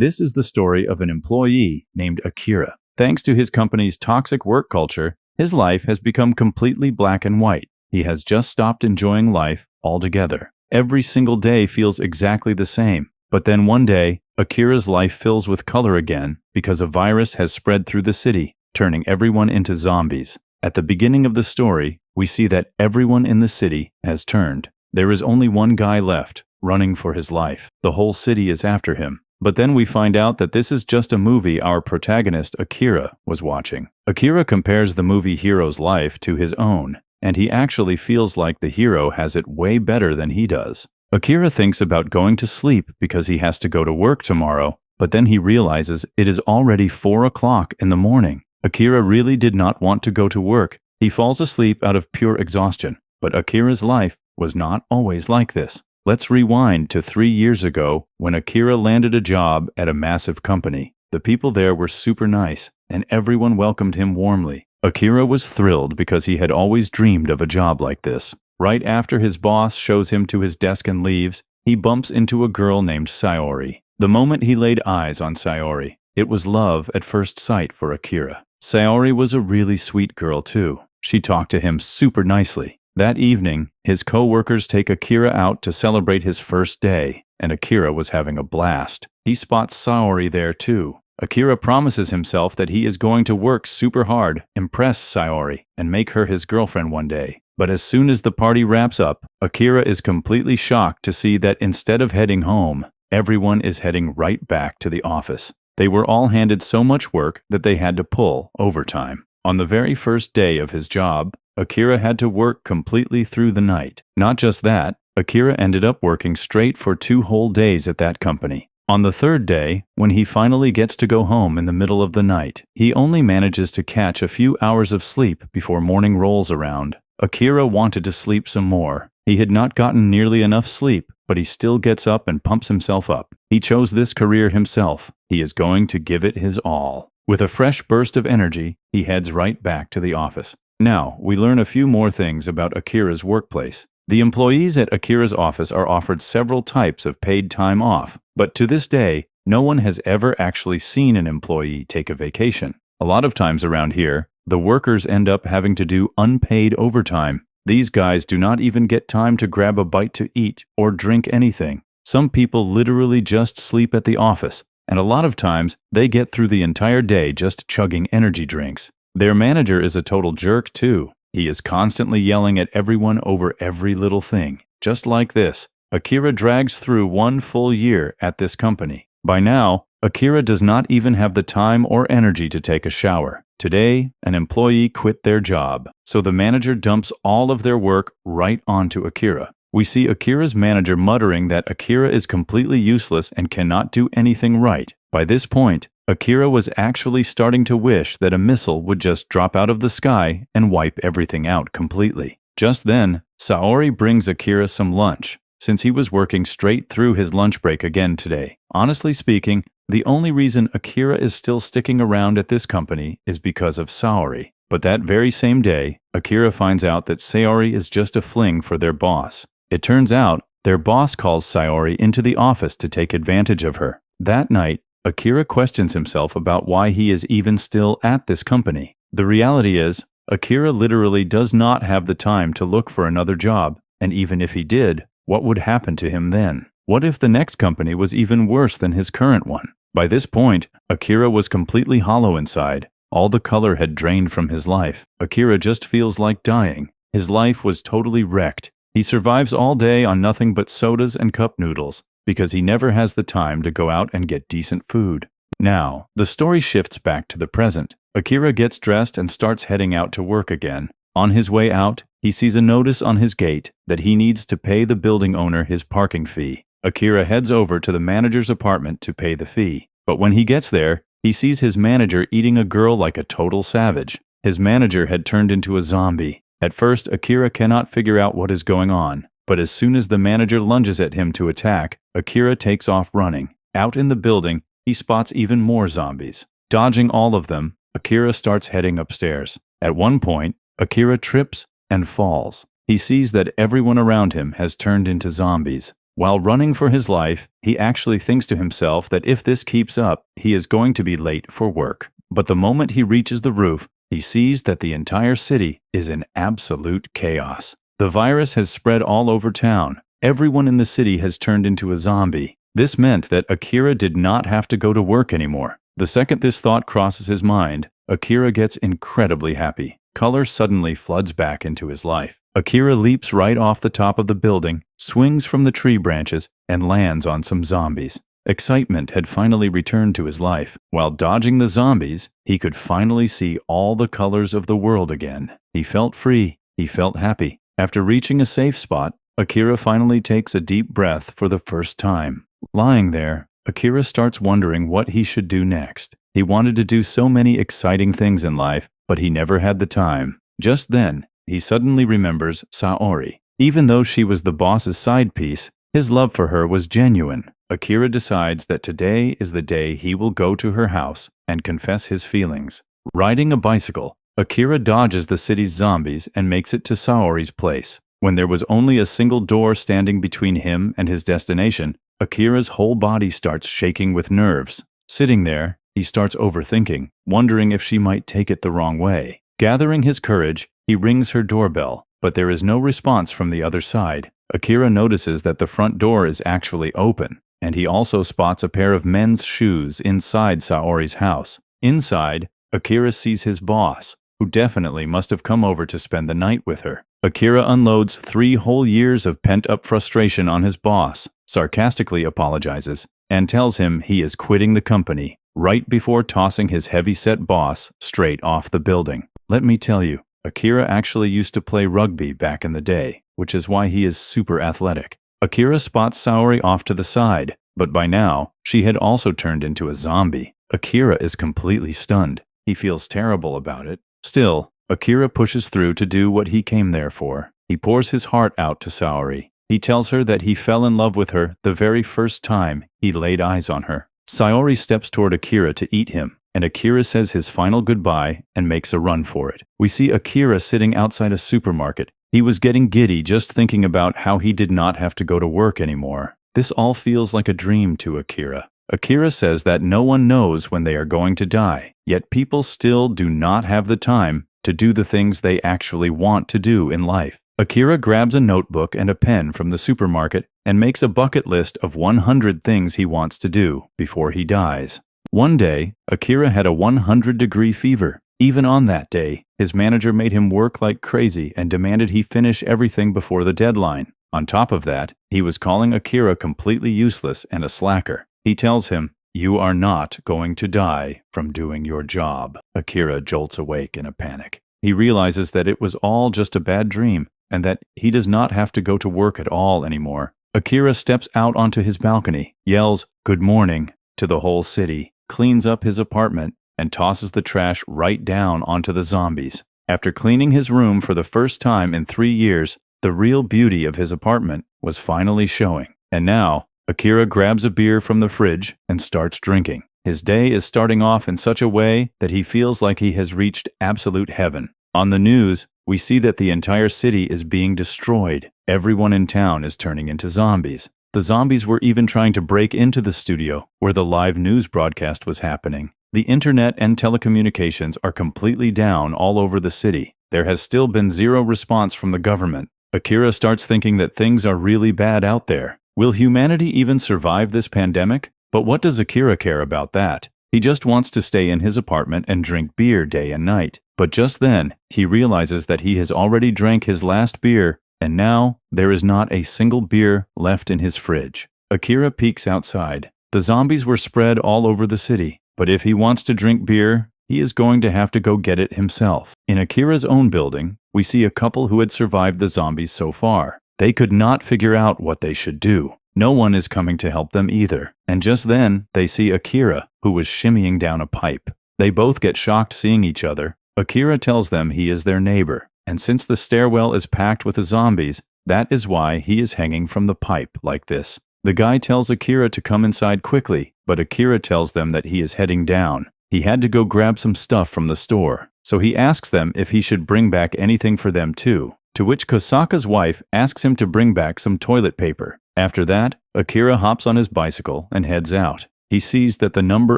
This is the story of an employee named Akira. Thanks to his company's toxic work culture, his life has become completely black and white. He has just stopped enjoying life altogether. Every single day feels exactly the same. But then one day, Akira's life fills with color again because a virus has spread through the city, turning everyone into zombies. At the beginning of the story, we see that everyone in the city has turned. There is only one guy left, running for his life. The whole city is after him. But then we find out that this is just a movie our protagonist, Akira, was watching. Akira compares the movie hero's life to his own, and he actually feels like the hero has it way better than he does. Akira thinks about going to sleep because he has to go to work tomorrow, but then he realizes it is already 4 o'clock in the morning. Akira really did not want to go to work. He falls asleep out of pure exhaustion. But Akira's life was not always like this. Let's rewind to 3 years ago when Akira landed a job at a massive company. The people there were super nice, and everyone welcomed him warmly. Akira was thrilled because he had always dreamed of a job like this. Right after his boss shows him to his desk and leaves, he bumps into a girl named Sayori. The moment he laid eyes on Sayori, it was love at first sight for Akira. Sayori was a really sweet girl too. She talked to him super nicely. That evening, his co-workers take Akira out to celebrate his first day, and Akira was having a blast. He spots Sayori there too. Akira promises himself that he is going to work super hard, impress Sayori, and make her his girlfriend one day. But as soon as the party wraps up, Akira is completely shocked to see that instead of heading home, everyone is heading right back to the office. They were all handed so much work that they had to pull overtime. On the very first day of his job, Akira had to work completely through the night. Not just that, Akira ended up working straight for 2 whole days at that company. On the third day, when he finally gets to go home in the middle of the night, he only manages to catch a few hours of sleep before morning rolls around. Akira wanted to sleep some more. He had not gotten nearly enough sleep, but he still gets up and pumps himself up. He chose this career himself. He is going to give it his all. With a fresh burst of energy, he heads right back to the office. Now, we learn a few more things about Akira's workplace. The employees at Akira's office are offered several types of paid time off, but to this day, no one has ever actually seen an employee take a vacation. A lot of times around here, the workers end up having to do unpaid overtime. These guys do not even get time to grab a bite to eat or drink anything. Some people literally just sleep at the office, and a lot of times they get through the entire day just chugging energy drinks. Their manager is a total jerk too. He is constantly yelling at everyone over every little thing. Just like this, Akira drags through 1 full year at this company. By now, Akira does not even have the time or energy to take a shower. Today, an employee quit their job, so the manager dumps all of their work right onto Akira. We see Akira's manager muttering that Akira is completely useless and cannot do anything right. By this point, Akira was actually starting to wish that a missile would just drop out of the sky and wipe everything out completely. Just then, Sayori brings Akira some lunch, since he was working straight through his lunch break again today. Honestly speaking, the only reason Akira is still sticking around at this company is because of Sayori. But that very same day, Akira finds out that Sayori is just a fling for their boss. It turns out, their boss calls Sayori into the office to take advantage of her. That night, Akira questions himself about why he is even still at this company. The reality is, Akira literally does not have the time to look for another job, and even if he did, what would happen to him then? What if the next company was even worse than his current one? By this point, Akira was completely hollow inside. All the color had drained from his life. Akira just feels like dying. His life was totally wrecked. He survives all day on nothing but sodas and cup noodles, because he never has the time to go out and get decent food. Now, the story shifts back to the present. Akira gets dressed and starts heading out to work again. On his way out, he sees a notice on his gate that he needs to pay the building owner his parking fee. Akira heads over to the manager's apartment to pay the fee. But when he gets there, he sees his manager eating a girl like a total savage. His manager had turned into a zombie. At first, Akira cannot figure out what is going on. But as soon as the manager lunges at him to attack, Akira takes off running. Out in the building, he spots even more zombies. Dodging all of them, Akira starts heading upstairs. At one point, Akira trips and falls. He sees that everyone around him has turned into zombies. While running for his life, he actually thinks to himself that if this keeps up, he is going to be late for work. But the moment he reaches the roof, he sees that the entire city is in absolute chaos. The virus has spread all over town. Everyone in the city has turned into a zombie. This meant that Akira did not have to go to work anymore. The second this thought crosses his mind, Akira gets incredibly happy. Color suddenly floods back into his life. Akira leaps right off the top of the building, swings from the tree branches, and lands on some zombies. Excitement had finally returned to his life. While dodging the zombies, he could finally see all the colors of the world again. He felt free. He felt happy. After reaching a safe spot, Akira finally takes a deep breath for the first time. Lying there, Akira starts wondering what he should do next. He wanted to do so many exciting things in life, but he never had the time. Just then, he suddenly remembers Saori. Even though she was the boss's side piece, his love for her was genuine. Akira decides that today is the day he will go to her house and confess his feelings. Riding a bicycle, Akira dodges the city's zombies and makes it to Saori's place. When there was only a single door standing between him and his destination, Akira's whole body starts shaking with nerves. Sitting there, he starts overthinking, wondering if she might take it the wrong way. Gathering his courage, he rings her doorbell, but there is no response from the other side. Akira notices that the front door is actually open, and he also spots a pair of men's shoes inside Saori's house. Inside, Akira sees his boss, who definitely must have come over to spend the night with her. Akira unloads 3 whole years of pent-up frustration on his boss, sarcastically apologizes, and tells him he is quitting the company, right before tossing his heavy-set boss straight off the building. Let me tell you, Akira actually used to play rugby back in the day, which is why he is super athletic. Akira spots Saori off to the side, but by now, she had also turned into a zombie. Akira is completely stunned. He feels terrible about it. Still, Akira pushes through to do what he came there for. He pours his heart out to Saori. He tells her that he fell in love with her the very first time he laid eyes on her. Saori steps toward Akira to eat him, and Akira says his final goodbye and makes a run for it. We see Akira sitting outside a supermarket. He was getting giddy just thinking about how he did not have to go to work anymore. This all feels like a dream to Akira. Akira says that no one knows when they are going to die, yet people still do not have the time to do the things they actually want to do in life. Akira grabs a notebook and a pen from the supermarket and makes a bucket list of 100 things he wants to do before he dies. One day, Akira had a 100-degree fever. Even on that day, his manager made him work like crazy and demanded he finish everything before the deadline. On top of that, he was calling Akira completely useless and a slacker. He tells him, "You are not going to die from doing your job." Akira jolts awake in a panic. He realizes that it was all just a bad dream and that he does not have to go to work at all anymore. Akira steps out onto his balcony, yells, "Good morning," to the whole city, cleans up his apartment, and tosses the trash right down onto the zombies. After cleaning his room for the first time in 3 years, the real beauty of his apartment was finally showing. And now, Akira grabs a beer from the fridge and starts drinking. His day is starting off in such a way that he feels like he has reached absolute heaven. On the news, we see that the entire city is being destroyed. Everyone in town is turning into zombies. The zombies were even trying to break into the studio where the live news broadcast was happening. The internet and telecommunications are completely down all over the city. There has still been zero response from the government. Akira starts thinking that things are really bad out there. Will humanity even survive this pandemic? But what does Akira care about that? He just wants to stay in his apartment and drink beer day and night. But just then, he realizes that he has already drank his last beer, and now there is not a single beer left in his fridge. Akira peeks outside. The zombies were spread all over the city, but if he wants to drink beer, he is going to have to go get it himself. In Akira's own building, we see a couple who had survived the zombies so far. They could not figure out what they should do. No one is coming to help them either. And just then, they see Akira, who was shimmying down a pipe. They both get shocked seeing each other. Akira tells them he is their neighbor, and since the stairwell is packed with the zombies, that is why he is hanging from the pipe like this. The guy tells Akira to come inside quickly, but Akira tells them that he is heading down. He had to go grab some stuff from the store, so he asks them if he should bring back anything for them too, to which Kosaka's wife asks him to bring back some toilet paper. After that, Akira hops on his bicycle and heads out. He sees that the number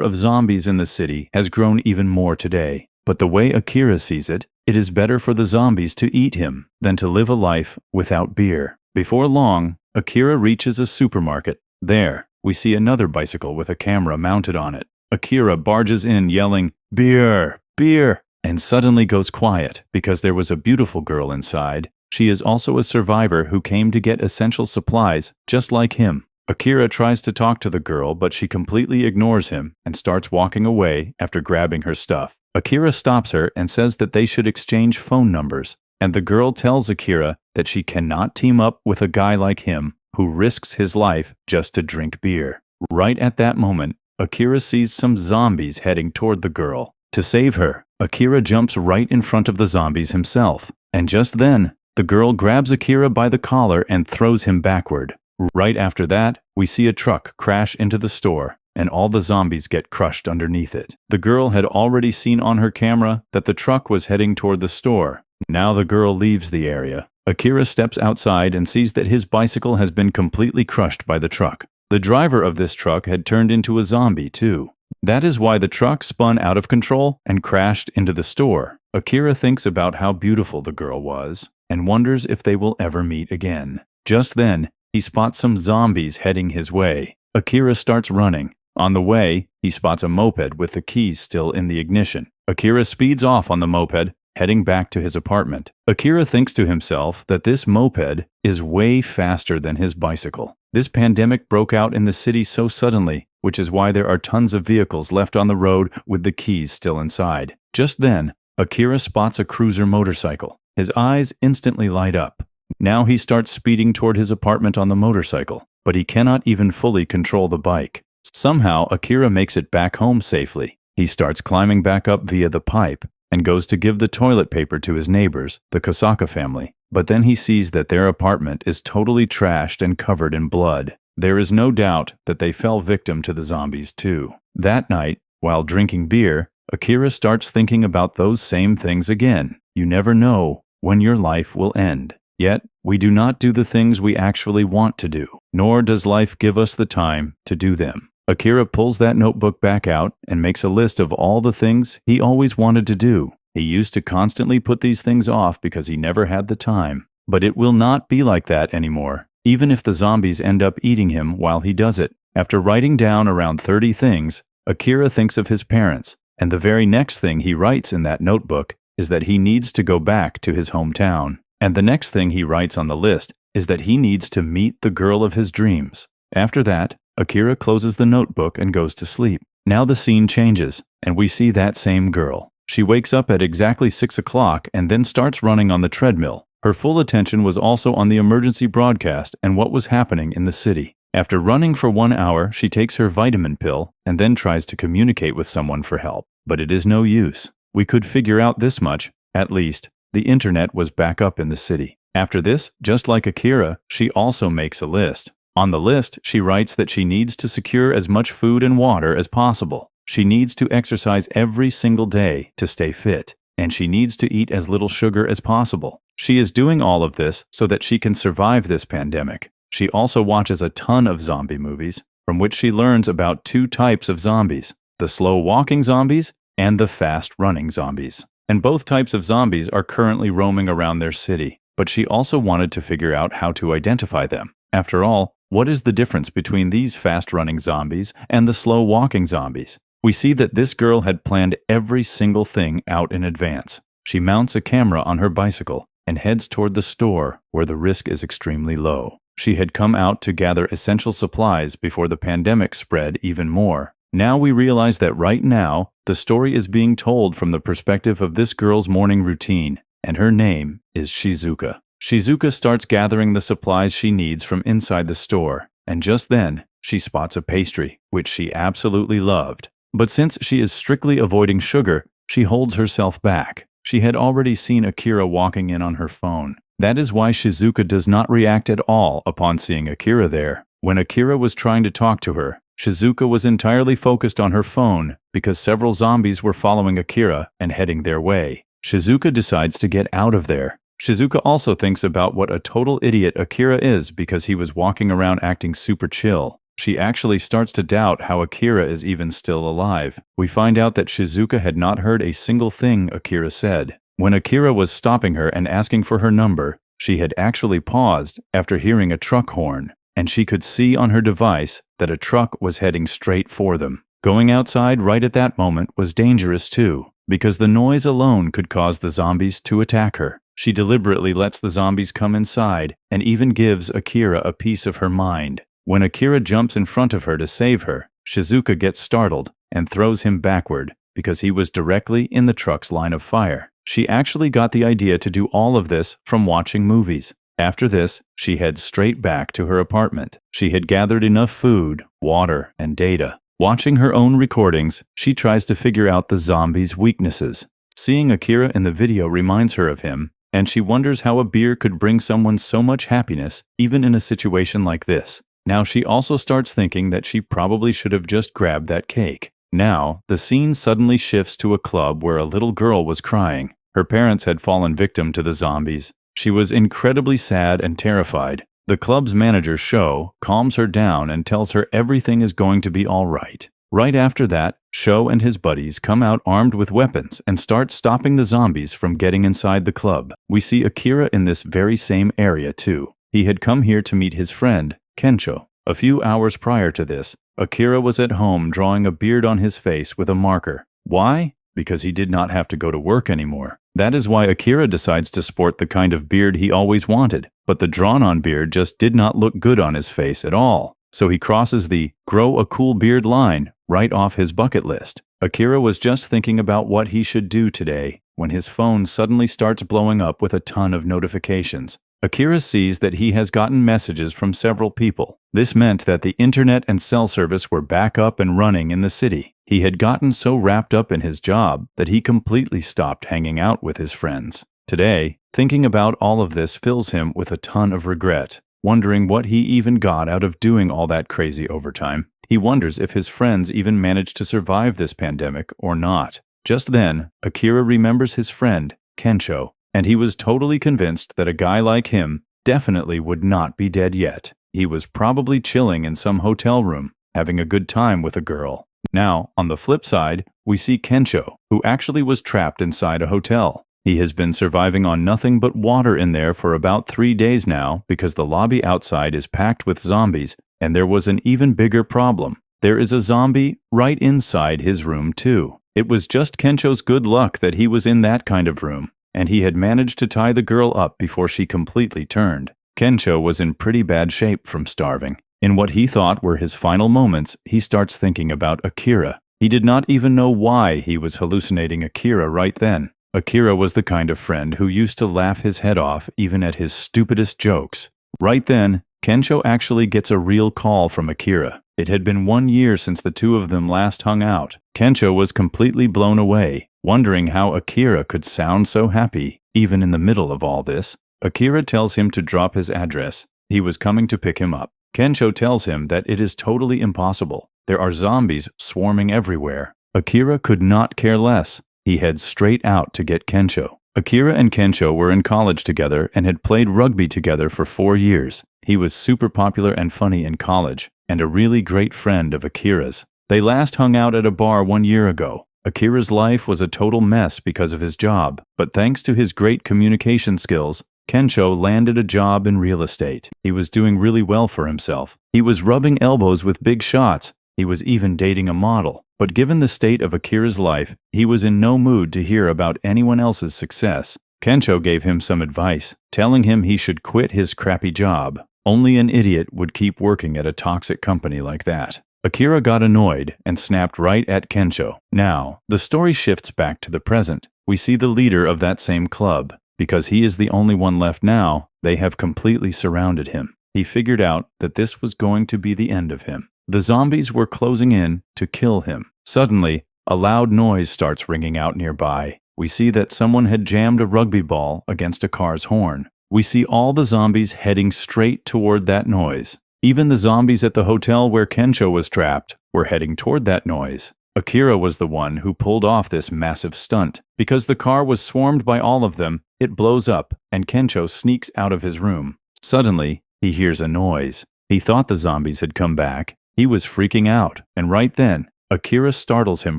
of zombies in the city has grown even more today. But the way Akira sees it, it is better for the zombies to eat him than to live a life without beer. Before long, Akira reaches a supermarket. There, we see another bicycle with a camera mounted on it. Akira barges in yelling, "Beer! Beer!" and suddenly goes quiet because there was a beautiful girl inside. She is also a survivor who came to get essential supplies, just like him. Akira tries to talk to the girl, but she completely ignores him and starts walking away after grabbing her stuff. Akira stops her and says that they should exchange phone numbers, and the girl tells Akira that she cannot team up with a guy like him who risks his life just to drink beer. Right at that moment, Akira sees some zombies heading toward the girl. To save her, Akira jumps right in front of the zombies himself, and just then, the girl grabs Akira by the collar and throws him backward. Right after that, we see a truck crash into the store, and all the zombies get crushed underneath it. The girl had already seen on her camera that the truck was heading toward the store. Now the girl leaves the area. Akira steps outside and sees that his bicycle has been completely crushed by the truck. The driver of this truck had turned into a zombie too. That is why the truck spun out of control and crashed into the store. Akira thinks about how beautiful the girl was and wonders if they will ever meet again. Just then, he spots some zombies heading his way. Akira starts running. On the way, he spots a moped with the keys still in the ignition. Akira speeds off on the moped, heading back to his apartment. Akira thinks to himself that this moped is way faster than his bicycle. This pandemic broke out in the city so suddenly, which is why there are tons of vehicles left on the road with the keys still inside. Just then, Akira spots a cruiser motorcycle. His eyes instantly light up. Now he starts speeding toward his apartment on the motorcycle, but he cannot even fully control the bike. Somehow, Akira makes it back home safely. He starts climbing back up via the pipe and goes to give the toilet paper to his neighbors, the Kosaka family. But then he sees that their apartment is totally trashed and covered in blood. There is no doubt that they fell victim to the zombies too. That night, while drinking beer, Akira starts thinking about those same things again. You never know when your life will end. Yet, we do not do the things we actually want to do, nor does life give us the time to do them. Akira pulls that notebook back out and makes a list of all the things he always wanted to do. He used to constantly put these things off because he never had the time. But it will not be like that anymore, even if the zombies end up eating him while he does it. After writing down around 30 things, Akira thinks of his parents, and the very next thing he writes in that notebook is that he needs to go back to his hometown. And the next thing he writes on the list is that he needs to meet the girl of his dreams. After that, Akira closes the notebook and goes to sleep. Now the scene changes, and we see that same girl. She wakes up at exactly 6 o'clock and then starts running on the treadmill. Her full attention was also on the emergency broadcast and what was happening in the city. After running for 1 hour, she takes her vitamin pill and then tries to communicate with someone for help. But it is no use. We could figure out this much, at least. The internet was back up in the city. After this, just like Akira, she also makes a list. On the list, she writes that she needs to secure as much food and water as possible. She needs to exercise every single day to stay fit, and she needs to eat as little sugar as possible. She is doing all of this so that she can survive this pandemic. She also watches a ton of zombie movies, from which she learns about 2 types of zombies, the slow-walking zombies and the fast-running zombies. And both types of zombies are currently roaming around their city, but she also wanted to figure out how to identify them. After all, what is the difference between these fast-running zombies and the slow-walking zombies? We see that this girl had planned every single thing out in advance. She mounts a camera on her bicycle and heads toward the store where the risk is extremely low. She had come out to gather essential supplies before the pandemic spread even more. Now we realize that right now, the story is being told from the perspective of this girl's morning routine, and her name is Shizuka. Shizuka starts gathering the supplies she needs from inside the store, and just then, she spots a pastry, which she absolutely loved. But since she is strictly avoiding sugar, she holds herself back. She had already seen Akira walking in on her phone. That is why Shizuka does not react at all upon seeing Akira there. When Akira was trying to talk to her, Shizuka was entirely focused on her phone because several zombies were following Akira and heading their way. Shizuka decides to get out of there. Shizuka also thinks about what a total idiot Akira is because he was walking around acting super chill. She actually starts to doubt how Akira is even still alive. We find out that Shizuka had not heard a single thing Akira said. When Akira was stopping her and asking for her number, she had actually paused after hearing a truck horn, and she could see on her device that a truck was heading straight for them. Going outside right at that moment was dangerous too, because the noise alone could cause the zombies to attack her. She deliberately lets the zombies come inside and even gives Akira a piece of her mind. When Akira jumps in front of her to save her, Shizuka gets startled and throws him backward because he was directly in the truck's line of fire. She actually got the idea to do all of this from watching movies. After this, she heads straight back to her apartment. She had gathered enough food, water, and data. Watching her own recordings, she tries to figure out the zombies' weaknesses. Seeing Akira in the video reminds her of him, and she wonders how a beer could bring someone so much happiness, even in a situation like this. Now she also starts thinking that she probably should have just grabbed that cake. Now, the scene suddenly shifts to a club where a little girl was crying. Her parents had fallen victim to the zombies. She was incredibly sad and terrified. The club's manager, Sho, calms her down and tells her everything is going to be all right. Right after that, Sho and his buddies come out armed with weapons and start stopping the zombies from getting inside the club. We see Akira in this very same area too. He had come here to meet his friend, Kensho. A few hours prior to this, Akira was at home drawing a beard on his face with a marker. Why? Because he did not have to go to work anymore. That is why Akira decides to sport the kind of beard he always wanted, but the drawn-on beard just did not look good on his face at all. So he crosses the "grow a cool beard" line right off his bucket list. Akira was just thinking about what he should do today when his phone suddenly starts blowing up with a ton of notifications. Akira sees that he has gotten messages from several people. This meant that the internet and cell service were back up and running in the city. He had gotten so wrapped up in his job that he completely stopped hanging out with his friends. Today, thinking about all of this fills him with a ton of regret, wondering what he even got out of doing all that crazy overtime. He wonders if his friends even managed to survive this pandemic or not. Just then, Akira remembers his friend, Kensho, and he was totally convinced that a guy like him definitely would not be dead yet. He was probably chilling in some hotel room, having a good time with a girl. Now, on the flip side, we see Kensho, who actually was trapped inside a hotel. He has been surviving on nothing but water in there for about 3 days now because the lobby outside is packed with zombies, and there was an even bigger problem. There is a zombie right inside his room too. It was just Kensho's good luck that he was in that kind of room, and he had managed to tie the girl up before she completely turned. Kensho was in pretty bad shape from starving. In what he thought were his final moments, he starts thinking about Akira. He did not even know why he was hallucinating Akira right then. Akira was the kind of friend who used to laugh his head off even at his stupidest jokes. Right then, Kensho actually gets a real call from Akira. It had been 1 year since the two of them last hung out. Kensho was completely blown away, wondering how Akira could sound so happy, even in the middle of all this. Akira tells him to drop his address. He was coming to pick him up. Kensho tells him that it is totally impossible. There are zombies swarming everywhere. Akira could not care less. He heads straight out to get Kensho. Akira and Kensho were in college together and had played rugby together for 4 years. He was super popular and funny in college, and a really great friend of Akira's. They last hung out at a bar 1 year ago. Akira's life was a total mess because of his job, but thanks to his great communication skills, Kensho landed a job in real estate. He was doing really well for himself. He was rubbing elbows with big shots. He was even dating a model. But given the state of Akira's life, he was in no mood to hear about anyone else's success. Kensho gave him some advice, telling him he should quit his crappy job. Only an idiot would keep working at a toxic company like that. Akira got annoyed and snapped right at Kensho. Now, the story shifts back to the present. We see the leader of that same club. Because he is the only one left now, they have completely surrounded him. He figured out that this was going to be the end of him. The zombies were closing in to kill him. Suddenly, a loud noise starts ringing out nearby. We see that someone had jammed a rugby ball against a car's horn. We see all the zombies heading straight toward that noise. Even the zombies at the hotel where Kensho was trapped were heading toward that noise. Akira was the one who pulled off this massive stunt. Because the car was swarmed by all of them, it blows up, and Kensho sneaks out of his room. Suddenly, he hears a noise. He thought the zombies had come back. He was freaking out, and right then, Akira startles him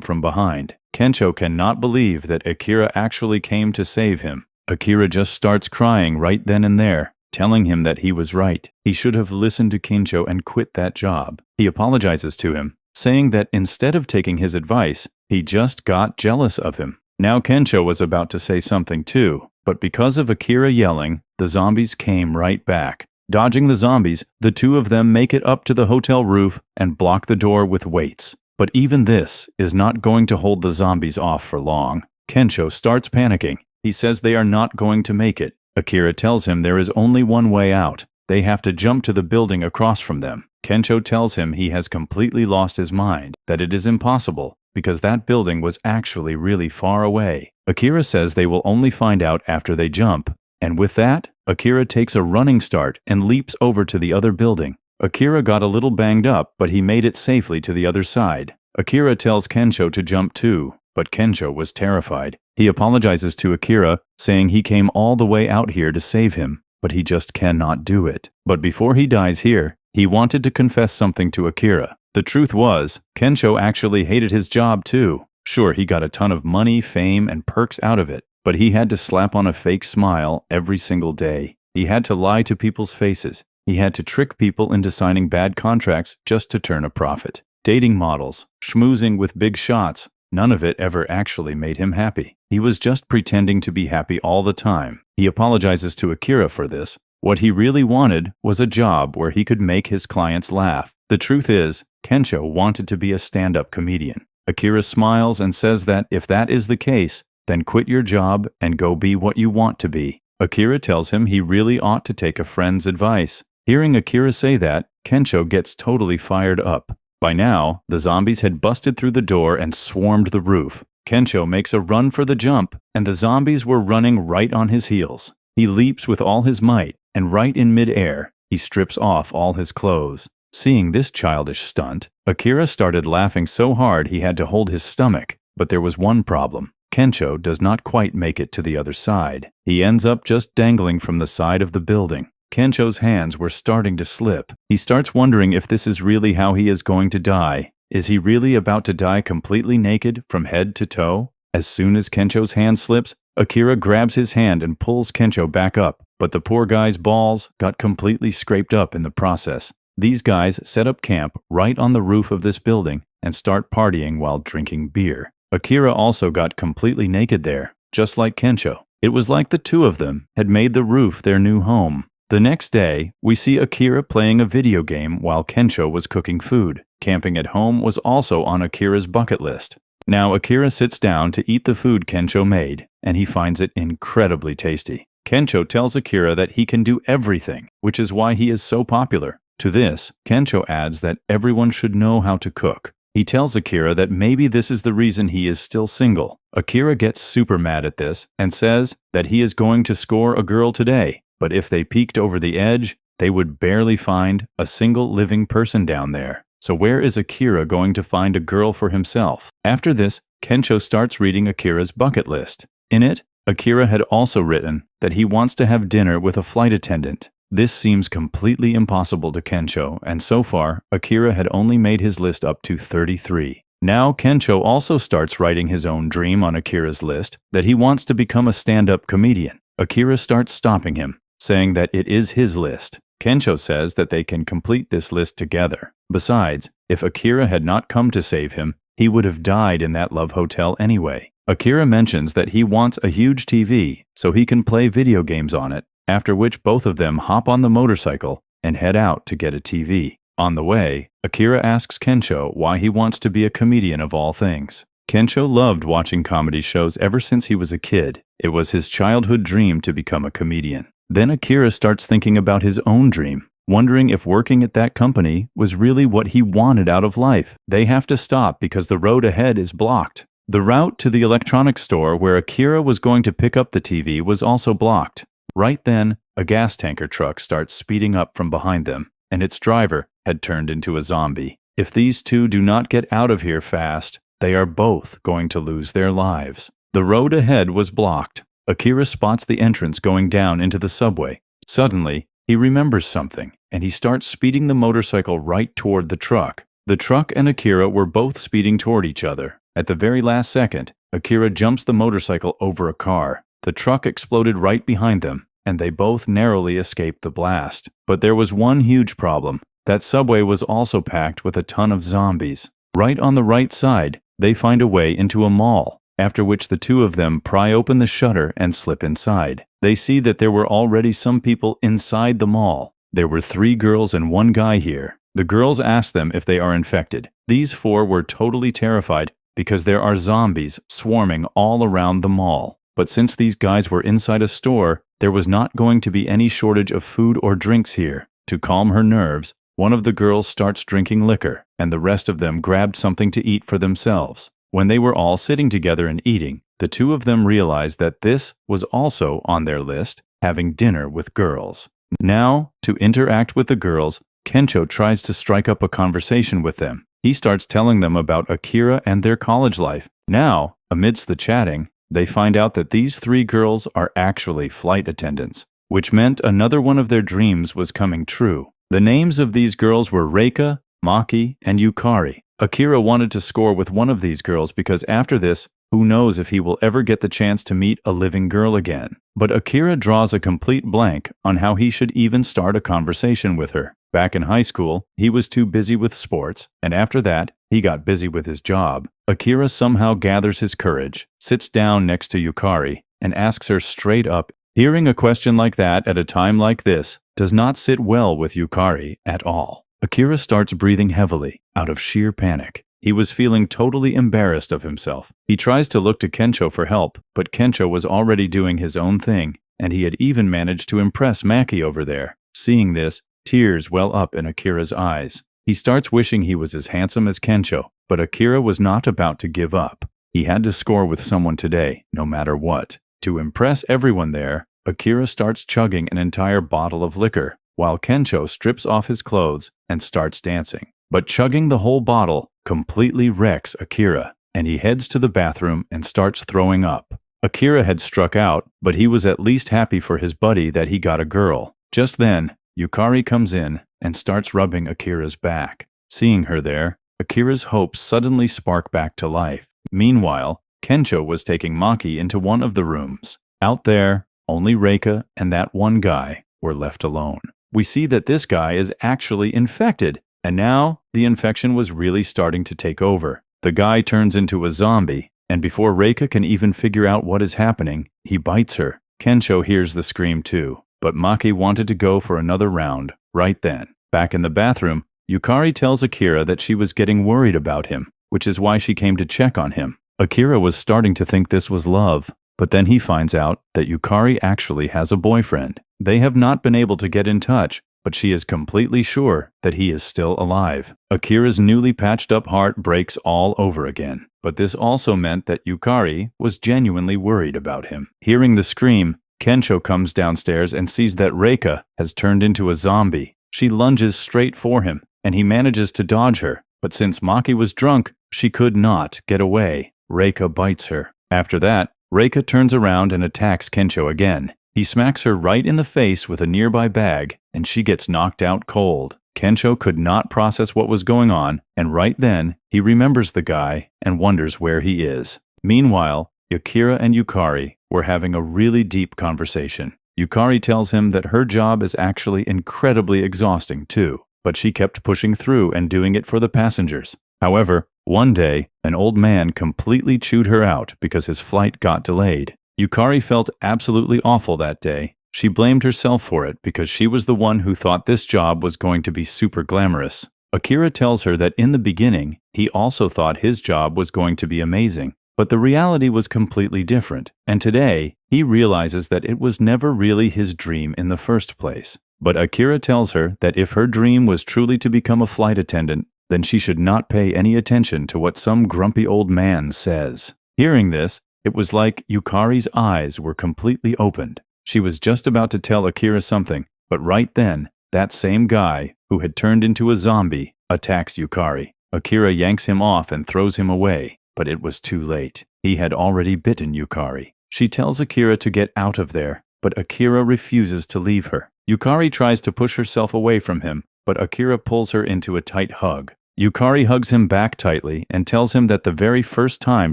from behind. Kensho cannot believe that Akira actually came to save him. Akira just starts crying right then and there, telling him that he was right. He should have listened to Kensho and quit that job. He apologizes to him, saying that instead of taking his advice, he just got jealous of him. Now Kensho was about to say something too, but because of Akira yelling, the zombies came right back. Dodging the zombies, the two of them make it up to the hotel roof and block the door with weights. But even this is not going to hold the zombies off for long. Kensho starts panicking. He says they are not going to make it. Akira tells him there is only one way out. They have to jump to the building across from them. Kensho tells him he has completely lost his mind, that it is impossible, because that building was actually really far away. Akira says they will only find out after they jump. And with that, Akira takes a running start and leaps over to the other building. Akira got a little banged up, but he made it safely to the other side. Akira tells Kensho to jump too, but Kensho was terrified. He apologizes to Akira, saying he came all the way out here to save him, but he just cannot do it. But before he dies here, he wanted to confess something to Akira. The truth was, Kensho actually hated his job too. Sure, he got a ton of money, fame, and perks out of it, but he had to slap on a fake smile every single day. He had to lie to people's faces. He had to trick people into signing bad contracts just to turn a profit. Dating models, schmoozing with big shots, none of it ever actually made him happy. He was just pretending to be happy all the time. He apologizes to Akira for this. What he really wanted was a job where he could make his clients laugh. The truth is, Kensho wanted to be a stand-up comedian. Akira smiles and says that if that is the case, then quit your job and go be what you want to be. Akira tells him he really ought to take a friend's advice. Hearing Akira say that, Kensho gets totally fired up. By now, the zombies had busted through the door and swarmed the roof. Kensho makes a run for the jump, and the zombies were running right on his heels. He leaps with all his might, and right in mid-air, he strips off all his clothes. Seeing this childish stunt, Akira started laughing so hard he had to hold his stomach. But there was one problem. Kensho does not quite make it to the other side. He ends up just dangling from the side of the building. Kensho's hands were starting to slip. He starts wondering if this is really how he is going to die. Is he really about to die completely naked from head to toe? As soon as Kensho's hand slips, Akira grabs his hand and pulls Kensho back up, but the poor guy's balls got completely scraped up in the process. These guys set up camp right on the roof of this building and start partying while drinking beer. Akira also got completely naked there, just like Kensho. It was like the two of them had made the roof their new home. The next day, we see Akira playing a video game while Kensho was cooking food. Camping at home was also on Akira's bucket list. Now Akira sits down to eat the food Kensho made, and he finds it incredibly tasty. Kensho tells Akira that he can do everything, which is why he is so popular. To this, Kensho adds that everyone should know how to cook. He tells Akira that maybe this is the reason he is still single. Akira gets super mad at this and says that he is going to score a girl today, but if they peeked over the edge, they would barely find a single living person down there. So where is Akira going to find a girl for himself? After this, Kensho starts reading Akira's bucket list. In it, Akira had also written that he wants to have dinner with a flight attendant. This seems completely impossible to Kensho, and so far, Akira had only made his list up to 33. Now Kensho also starts writing his own dream on Akira's list, that he wants to become a stand-up comedian. Akira starts stopping him, saying that it is his list. Kensho says that they can complete this list together. Besides, if Akira had not come to save him, he would have died in that love hotel anyway. Akira mentions that he wants a huge TV so he can play video games on it, after which both of them hop on the motorcycle and head out to get a TV. On the way, Akira asks Kensho why he wants to be a comedian of all things. Kensho loved watching comedy shows ever since he was a kid. It was his childhood dream to become a comedian. Then Akira starts thinking about his own dream, wondering if working at that company was really what he wanted out of life. They have to stop because the road ahead is blocked. The route to the electronics store where Akira was going to pick up the TV was also blocked. Right then, a gas tanker truck starts speeding up from behind them, and its driver had turned into a zombie. If these two do not get out of here fast, they are both going to lose their lives. The road ahead was blocked. Akira spots the entrance going down into the subway. Suddenly, he remembers something, and he starts speeding the motorcycle right toward the truck. The truck and Akira were both speeding toward each other. At the very last second, Akira jumps the motorcycle over a car. The truck exploded right behind them, and they both narrowly escaped the blast. But there was one huge problem. That subway was also packed with a ton of zombies. Right on the right side, they find a way into a mall, after which the two of them pry open the shutter and slip inside. They see that there were already some people inside the mall. There were 3 girls and 1 guy here. The girls ask them if they are infected. These 4 were totally terrified because there are zombies swarming all around the mall. But since these guys were inside a store, there was not going to be any shortage of food or drinks here. To calm her nerves, one of the girls starts drinking liquor, and the rest of them grabbed something to eat for themselves. When they were all sitting together and eating, the 2 of them realized that this was also on their list, having dinner with girls. Now, to interact with the girls, Kencho tries to strike up a conversation with them. He starts telling them about Akira and their college life. Now, amidst the chatting, they find out that these 3 girls are actually flight attendants, which meant another one of their dreams was coming true. The names of these girls were Reika, Maki, and Yukari. Akira wanted to score with one of these girls because after this, who knows if he will ever get the chance to meet a living girl again. But Akira draws a complete blank on how he should even start a conversation with her. Back in high school, he was too busy with sports, and after that, he got busy with his job. Akira somehow gathers his courage, sits down next to Yukari, and asks her straight up. Hearing a question like that at a time like this does not sit well with Yukari at all. Akira starts breathing heavily, out of sheer panic. He was feeling totally embarrassed of himself. He tries to look to Kencho for help, but Kencho was already doing his own thing, and he had even managed to impress Maki over there. Seeing this, tears well up in Akira's eyes. He starts wishing he was as handsome as Kencho, but Akira was not about to give up. He had to score with someone today, no matter what. To impress everyone there, Akira starts chugging an entire bottle of liquor, while Kencho strips off his clothes and starts dancing. But chugging the whole bottle completely wrecks Akira, and he heads to the bathroom and starts throwing up. Akira had struck out, but he was at least happy for his buddy that he got a girl. Just then, Yukari comes in and starts rubbing Akira's back. Seeing her there, Akira's hopes suddenly spark back to life. Meanwhile, Kencho was taking Maki into one of the rooms. Out there, only Reika and that one guy were left alone. We see that this guy is actually infected, and now the infection was really starting to take over. The guy turns into a zombie, and before Reika can even figure out what is happening, he bites her. Kencho hears the scream too, but Maki wanted to go for another round right then. Back in the bathroom, Yukari tells Akira that she was getting worried about him, which is why she came to check on him. Akira was starting to think this was love, but then he finds out that Yukari actually has a boyfriend. They have not been able to get in touch, but she is completely sure that he is still alive. Akira's newly patched up heart breaks all over again, but this also meant that Yukari was genuinely worried about him. Hearing the scream, Kencho comes downstairs and sees that Reika has turned into a zombie. She lunges straight for him, and he manages to dodge her, but since Maki was drunk, she could not get away. Reika bites her. After that, Reika turns around and attacks Kencho again. He smacks her right in the face with a nearby bag, and she gets knocked out cold. Kencho could not process what was going on, and right then, he remembers the guy and wonders where he is. Meanwhile, Akira and Yukari were having a really deep conversation. Yukari tells him that her job is actually incredibly exhausting too, but she kept pushing through and doing it for the passengers. However, one day, an old man completely chewed her out because his flight got delayed. Yukari felt absolutely awful that day. She blamed herself for it because she was the one who thought this job was going to be super glamorous. Akira tells her that in the beginning, he also thought his job was going to be amazing, but the reality was completely different, and today, he realizes that it was never really his dream in the first place. But Akira tells her that if her dream was truly to become a flight attendant, then she should not pay any attention to what some grumpy old man says. Hearing this, it was like Yukari's eyes were completely opened. She was just about to tell Akira something, but right then, that same guy, who had turned into a zombie, attacks Yukari. Akira yanks him off and throws him away, but it was too late. He had already bitten Yukari. She tells Akira to get out of there, but Akira refuses to leave her. Yukari tries to push herself away from him, but Akira pulls her into a tight hug. Yukari hugs him back tightly and tells him that the very first time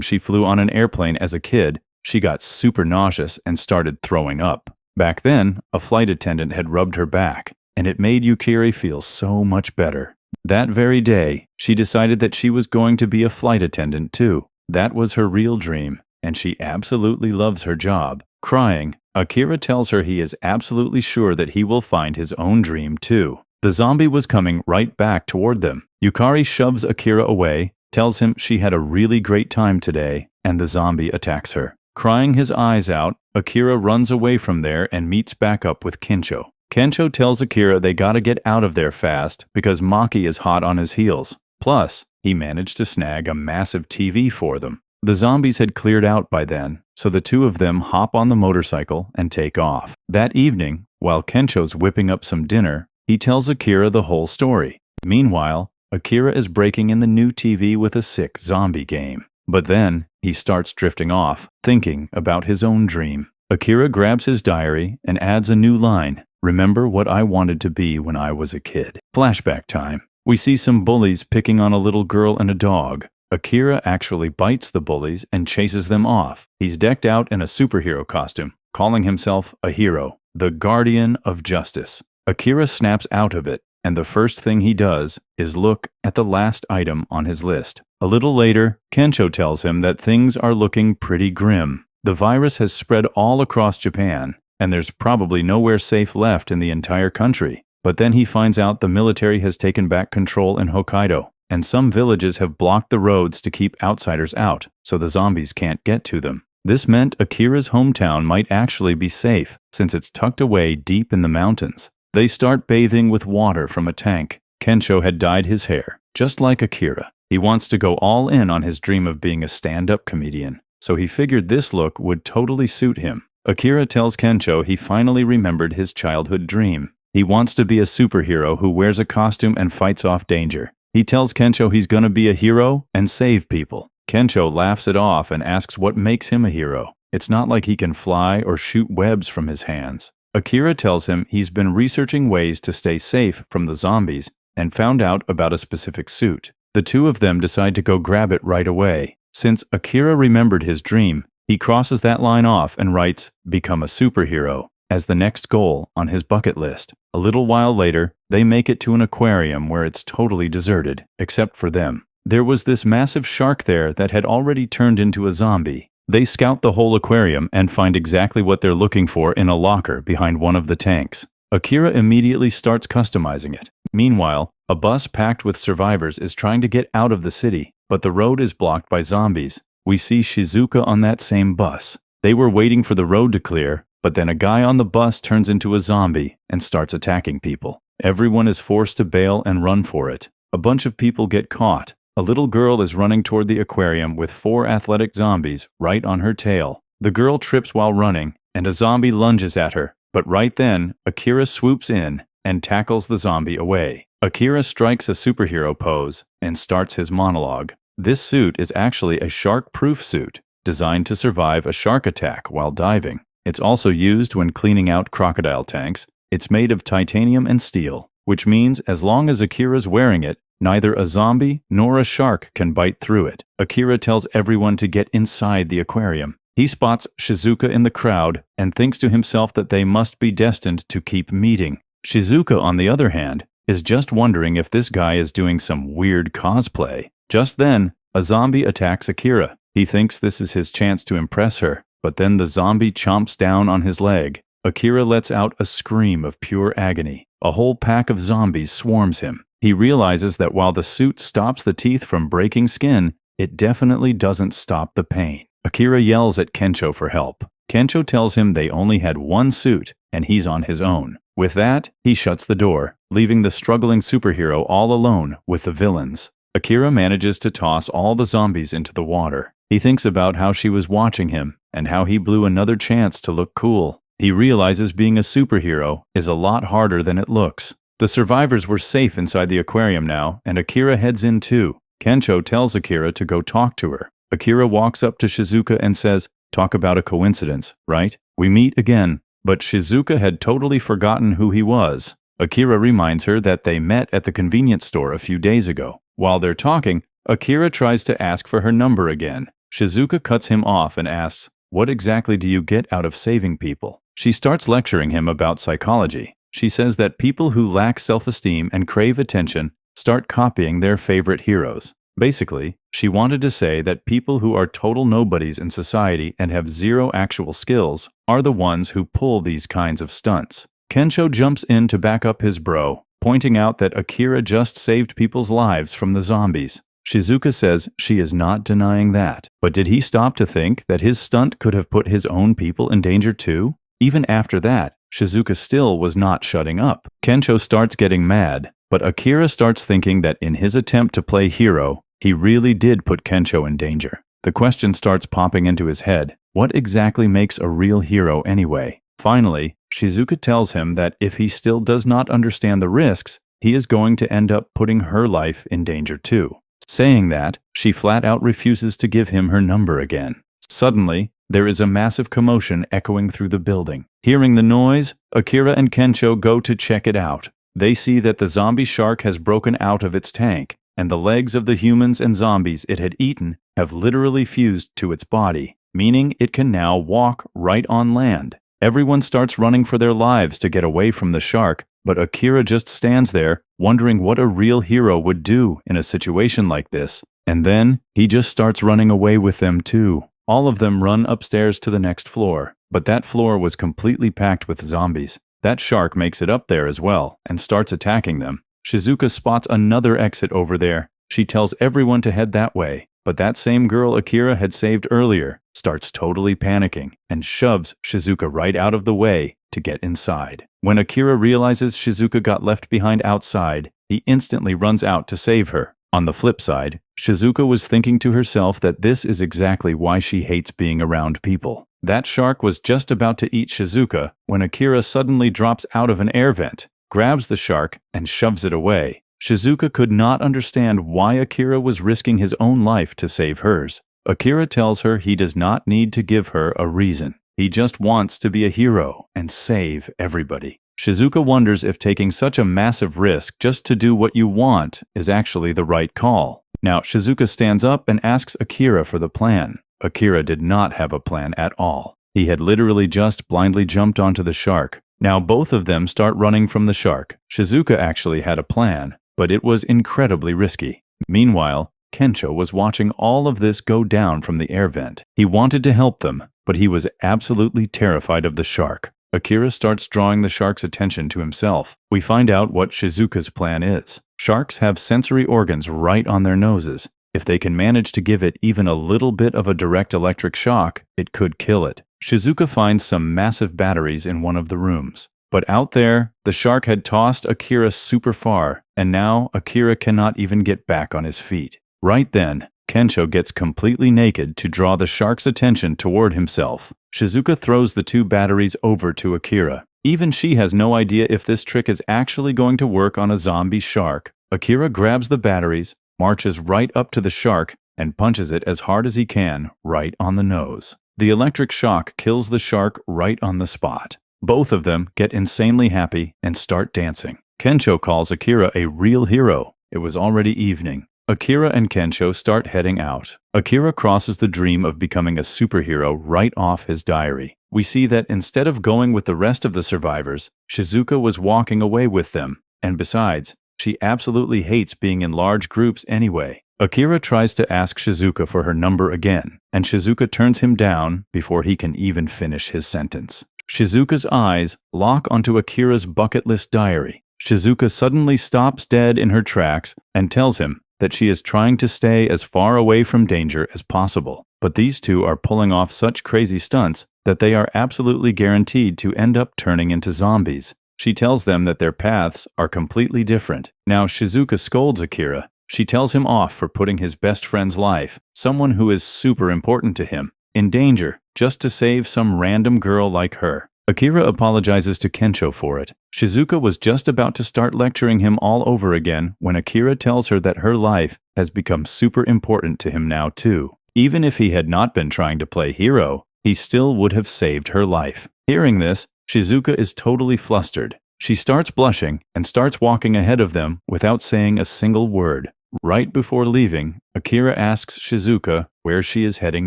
she flew on an airplane as a kid, she got super nauseous and started throwing up. Back then, a flight attendant had rubbed her back, and it made Yukari feel so much better. That very day, she decided that she was going to be a flight attendant too. That was her real dream, and she absolutely loves her job. Crying, Akira tells her he is absolutely sure that he will find his own dream too. The zombie was coming right back toward them. Yukari shoves Akira away, tells him she had a really great time today, and the zombie attacks her. Crying his eyes out, Akira runs away from there and meets back up with Kensho. Kensho tells Akira they gotta get out of there fast because Maki is hot on his heels. Plus, he managed to snag a massive TV for them. The zombies had cleared out by then, so the two of them hop on the motorcycle and take off. That evening, while Kensho's whipping up some dinner, he tells Akira the whole story. Meanwhile, Akira is breaking in the new TV with a sick zombie game. But then, he starts drifting off, thinking about his own dream. Akira grabs his diary and adds a new line, "Remember what I wanted to be when I was a kid." Flashback time. We see some bullies picking on a little girl and a dog. Akira actually bites the bullies and chases them off. He's decked out in a superhero costume, calling himself a hero, the Guardian of Justice. Akira snaps out of it, and the first thing he does is look at the last item on his list. A little later, Kensho tells him that things are looking pretty grim. The virus has spread all across Japan, and there's probably nowhere safe left in the entire country. But then he finds out the military has taken back control in Hokkaido, and some villages have blocked the roads to keep outsiders out, so the zombies can't get to them. This meant Akira's hometown might actually be safe, since it's tucked away deep in the mountains. They start bathing with water from a tank. Kensho had dyed his hair, just like Akira. He wants to go all in on his dream of being a stand-up comedian, so he figured this look would totally suit him. Akira tells Kensho he finally remembered his childhood dream. He wants to be a superhero who wears a costume and fights off danger. He tells Kensho he's gonna be a hero and save people. Kensho laughs it off and asks what makes him a hero. It's not like he can fly or shoot webs from his hands. Akira tells him he's been researching ways to stay safe from the zombies and found out about a specific suit. The two of them decide to go grab it right away. Since Akira remembered his dream, he crosses that line off and writes, "Become a superhero," as the next goal on his bucket list. A little while later, they make it to an aquarium where it's totally deserted, except for them. There was this massive shark there that had already turned into a zombie. They scout the whole aquarium and find exactly what they're looking for in a locker behind one of the tanks. Akira immediately starts customizing it. Meanwhile, a bus packed with survivors is trying to get out of the city, but the road is blocked by zombies. We see Shizuka on that same bus. They were waiting for the road to clear, but then a guy on the bus turns into a zombie and starts attacking people. Everyone is forced to bail and run for it. A bunch of people get caught. A little girl is running toward the aquarium with 4 athletic zombies right on her tail. The girl trips while running, and a zombie lunges at her. But right then, Akira swoops in and tackles the zombie away. Akira strikes a superhero pose and starts his monologue. This suit is actually a shark-proof suit, designed to survive a shark attack while diving. It's also used when cleaning out crocodile tanks. It's made of titanium and steel, which means as long as Akira's wearing it, neither a zombie nor a shark can bite through it. Akira tells everyone to get inside the aquarium. He spots Shizuka in the crowd and thinks to himself that they must be destined to keep meeting. Shizuka, on the other hand, is just wondering if this guy is doing some weird cosplay. Just then, a zombie attacks Akira. He thinks this is his chance to impress her, but then the zombie chomps down on his leg. Akira lets out a scream of pure agony. A whole pack of zombies swarms him. He realizes that while the suit stops the teeth from breaking skin, it definitely doesn't stop the pain. Akira yells at Kensho for help. Kensho tells him they only had one suit, and he's on his own. With that, he shuts the door, leaving the struggling superhero all alone with the villains. Akira manages to toss all the zombies into the water. He thinks about how she was watching him, and how he blew another chance to look cool. He realizes being a superhero is a lot harder than it looks. The survivors were safe inside the aquarium now, and Akira heads in too. Kensho tells Akira to go talk to her. Akira walks up to Shizuka and says, Talk about a coincidence, right? We meet again. But Shizuka had totally forgotten who he was. Akira reminds her that they met at the convenience store a few days ago. While they're talking, Akira tries to ask for her number again. Shizuka cuts him off and asks, "What exactly do you get out of saving people?" She starts lecturing him about psychology. She says that people who lack self-esteem and crave attention start copying their favorite heroes. Basically, she wanted to say that people who are total nobodies in society and have zero actual skills are the ones who pull these kinds of stunts. Kensho jumps in to back up his bro, pointing out that Akira just saved people's lives from the zombies. Shizuka says she is not denying that. But did he stop to think that his stunt could have put his own people in danger too? Even after that, Shizuka still was not shutting up. Kensho starts getting mad, but Akira starts thinking that in his attempt to play hero, he really did put Kensho in danger. The question starts popping into his head. What exactly makes a real hero anyway? Finally, Shizuka tells him that if he still does not understand the risks, he is going to end up putting her life in danger too. Saying that, she flat out refuses to give him her number again. Suddenly, there is a massive commotion echoing through the building. Hearing the noise, Akira and Kensho go to check it out. They see that the zombie shark has broken out of its tank, and the legs of the humans and zombies it had eaten have literally fused to its body, meaning it can now walk right on land. Everyone starts running for their lives to get away from the shark, but Akira just stands there, wondering what a real hero would do in a situation like this. And then, he just starts running away with them too. All of them run upstairs to the next floor, but that floor was completely packed with zombies. That shark makes it up there as well, and starts attacking them. Shizuka spots another exit over there. She tells everyone to head that way, but that same girl Akira had saved earlier starts totally panicking and shoves Shizuka right out of the way to get inside. When Akira realizes Shizuka got left behind outside, he instantly runs out to save her. On the flip side, Shizuka was thinking to herself that this is exactly why she hates being around people. That shark was just about to eat Shizuka when Akira suddenly drops out of an air vent, grabs the shark, and shoves it away. Shizuka could not understand why Akira was risking his own life to save hers. Akira tells her he does not need to give her a reason. He just wants to be a hero and save everybody. Shizuka wonders if taking such a massive risk just to do what you want is actually the right call. Now, Shizuka stands up and asks Akira for the plan. Akira did not have a plan at all. He had literally just blindly jumped onto the shark. Now both of them start running from the shark. Shizuka actually had a plan, but it was incredibly risky. Meanwhile, Kensho was watching all of this go down from the air vent. He wanted to help them, but he was absolutely terrified of the shark. Akira starts drawing the shark's attention to himself. We find out what Shizuka's plan is. Sharks have sensory organs right on their noses. If they can manage to give it even a little bit of a direct electric shock, it could kill it. Shizuka finds some massive batteries in one of the rooms. But out there, the shark had tossed Akira super far, and now Akira cannot even get back on his feet. Right then, Kensho gets completely naked to draw the shark's attention toward himself. Shizuka throws the two batteries over to Akira. Even she has no idea if this trick is actually going to work on a zombie shark. Akira grabs the batteries, marches right up to the shark, and punches it as hard as he can right on the nose. The electric shock kills the shark right on the spot. Both of them get insanely happy and start dancing. Kensho calls Akira a real hero. It was already evening. Akira and Kensho start heading out. Akira crosses the dream of becoming a superhero right off his diary. We see that instead of going with the rest of the survivors, Shizuka was walking away with them. And besides, she absolutely hates being in large groups anyway. Akira tries to ask Shizuka for her number again, and Shizuka turns him down before he can even finish his sentence. Shizuka's eyes lock onto Akira's bucket list diary. Shizuka suddenly stops dead in her tracks and tells him that she is trying to stay as far away from danger as possible. But these two are pulling off such crazy stunts that they are absolutely guaranteed to end up turning into zombies. She tells them that their paths are completely different. Now Shizuka scolds Akira. She tells him off for putting his best friend's life, someone who is super important to him, in danger just to save some random girl like her. Akira apologizes to Kensho for it. Shizuka was just about to start lecturing him all over again when Akira tells her that her life has become super important to him now too. Even if he had not been trying to play hero, he still would have saved her life. Hearing this, Shizuka is totally flustered. She starts blushing and starts walking ahead of them without saying a single word. Right before leaving, Akira asks Shizuka where she is heading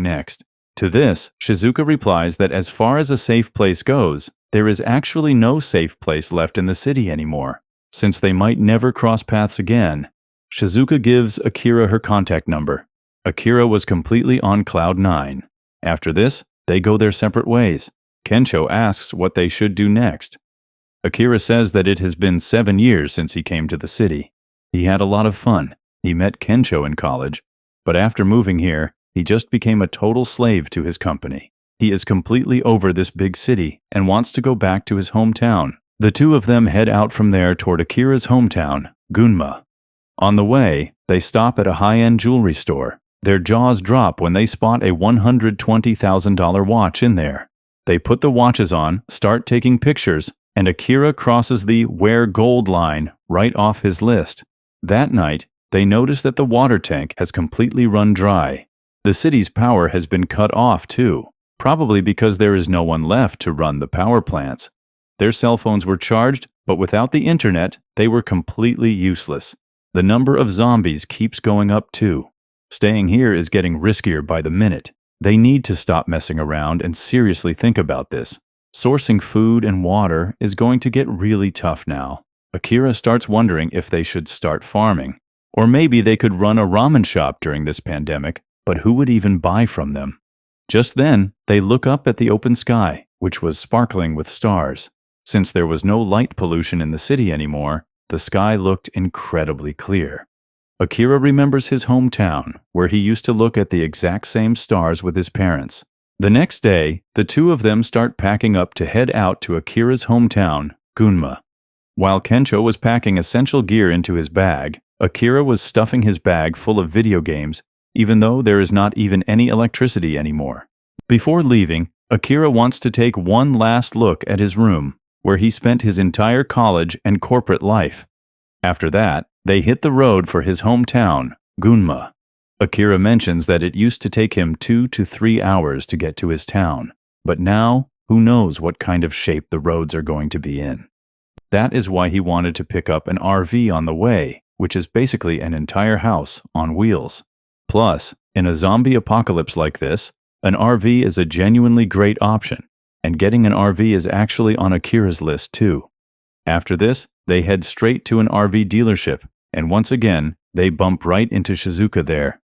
next. To this, Shizuka replies that as far as a safe place goes, there is actually no safe place left in the city anymore, since they might never cross paths again. Shizuka gives Akira her contact number. Akira was completely on cloud 9. After this, they go their separate ways. Kensho asks what they should do next. Akira says that it has been 7 years since he came to the city. He had a lot of fun. He met Kensho in college, but after moving here, he just became a total slave to his company. He is completely over this big city and wants to go back to his hometown. The two of them head out from there toward Akira's hometown, Gunma. On the way, they stop at a high-end jewelry store. Their jaws drop when they spot a $120,000 watch in there. They put the watches on, start taking pictures, and Akira crosses the "Wear Gold" line right off his list. That night, they notice that the water tank has completely run dry. The city's power has been cut off too, probably because there is no one left to run the power plants. Their cell phones were charged, but without the internet, they were completely useless. The number of zombies keeps going up too. Staying here is getting riskier by the minute. They need to stop messing around and seriously think about this. Sourcing food and water is going to get really tough now. Akira starts wondering if they should start farming. Or maybe they could run a ramen shop during this pandemic, but who would even buy from them? Just then, they look up at the open sky, which was sparkling with stars. Since there was no light pollution in the city anymore, the sky looked incredibly clear. Akira remembers his hometown, where he used to look at the exact same stars with his parents. The next day, the two of them start packing up to head out to Akira's hometown, Gunma. While Kensho was packing essential gear into his bag, Akira was stuffing his bag full of video games, even though there is not even any electricity anymore. Before leaving, Akira wants to take one last look at his room, where he spent his entire college and corporate life. After that, they hit the road for his hometown, Gunma. Akira mentions that it used to take him 2 to 3 hours to get to his town, but now, who knows what kind of shape the roads are going to be in. That is why he wanted to pick up an RV on the way, which is basically an entire house on wheels. Plus, in a zombie apocalypse like this, an RV is a genuinely great option, and getting an RV is actually on Akira's list too. After this, they head straight to an RV dealership, and once again, they bump right into Shizuka there.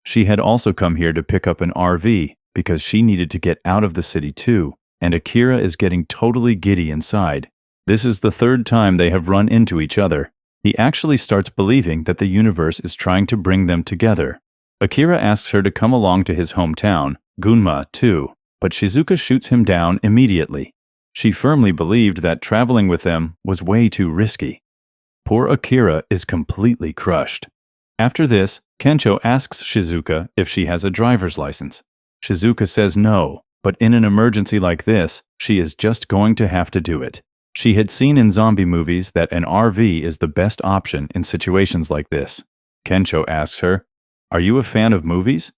She had also come here to pick up an RV because she needed to get out of the city too, and Akira is getting totally giddy inside. This is the third time they have run into each other. He actually starts believing that the universe is trying to bring them together. Akira asks her to come along to his hometown, Gunma, too, but Shizuka shoots him down immediately. She firmly believed that traveling with them was way too risky. Poor Akira is completely crushed. After this, Kensho asks Shizuka if she has a driver's license. Shizuka says no, but in an emergency like this, she is just going to have to do it. She had seen in zombie movies that an RV is the best option in situations like this. Kensho asks her, "Are you a fan of movies?"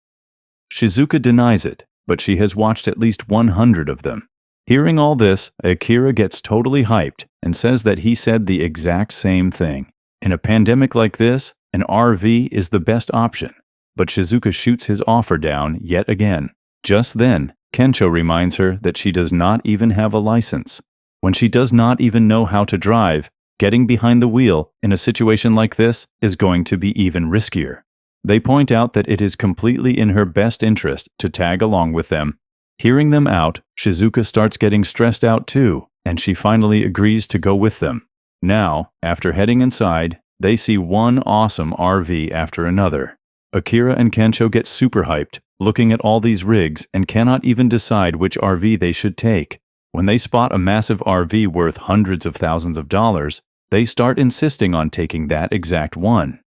Shizuka denies it, but she has watched at least 100 of them. Hearing all this, Akira gets totally hyped and says that he said the exact same thing. In a pandemic like this, an RV is the best option, but Shizuka shoots his offer down yet again. Just then, Kensho reminds her that she does not even have a license. When she does not even know how to drive, getting behind the wheel in a situation like this is going to be even riskier. They point out that it is completely in her best interest to tag along with them. Hearing them out, Shizuka starts getting stressed out too, and she finally agrees to go with them. Now, after heading inside, they see one awesome RV after another. Akira and Kensho get super hyped, looking at all these rigs and cannot even decide which RV they should take. When they spot a massive RV worth hundreds of thousands of dollars, they start insisting on taking that exact one.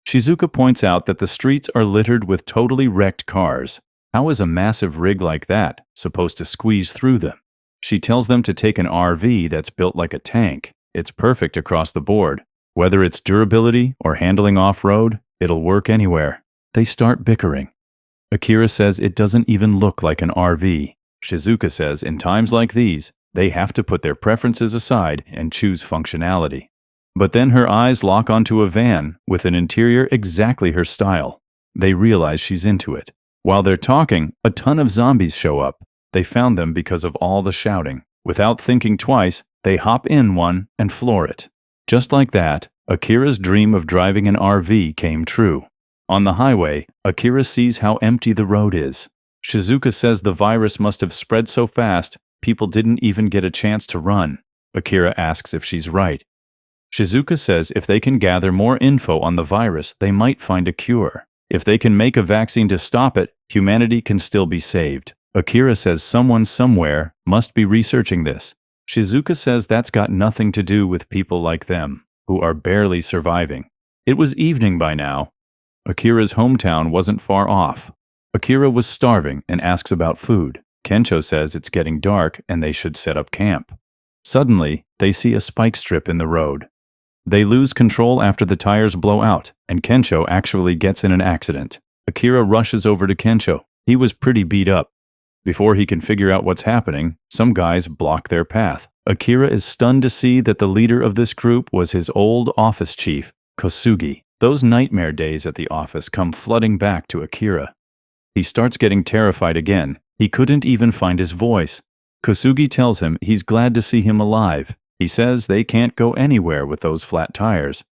Shizuka points out that the streets are littered with totally wrecked cars. How is a massive rig like that supposed to squeeze through them? She tells them to take an RV that's built like a tank. It's perfect across the board. Whether it's durability or handling off-road, it'll work anywhere. They start bickering. Akira says it doesn't even look like an RV. Shizuka says in times like these, they have to put their preferences aside and choose functionality. But then her eyes lock onto a van with an interior exactly her style. They realize she's into it. While they're talking, a ton of zombies show up. They found them because of all the shouting. Without thinking twice, they hop in one and floor it. Just like that, Akira's dream of driving an RV came true. On the highway, Akira sees how empty the road is. Shizuka says the virus must have spread so fast, people didn't even get a chance to run. Akira asks if she's right. Shizuka says if they can gather more info on the virus, they might find a cure. If they can make a vaccine to stop it, humanity can still be saved. Akira says someone somewhere must be researching this. Shizuka says that's got nothing to do with people like them, who are barely surviving. It was evening by now. Akira's hometown wasn't far off. Akira was starving and asks about food. Kensho says it's getting dark and they should set up camp. Suddenly, they see a spike strip in the road. They lose control after the tires blow out, and Kensho actually gets in an accident. Akira rushes over to Kensho. He was pretty beat up. Before he can figure out what's happening, some guys block their path. Akira is stunned to see that the leader of this group was his old office chief, Kosugi. Those nightmare days at the office come flooding back to Akira. He starts getting terrified again. He couldn't even find his voice. Kosugi tells him he's glad to see him alive. He says they can't go anywhere with those flat tires.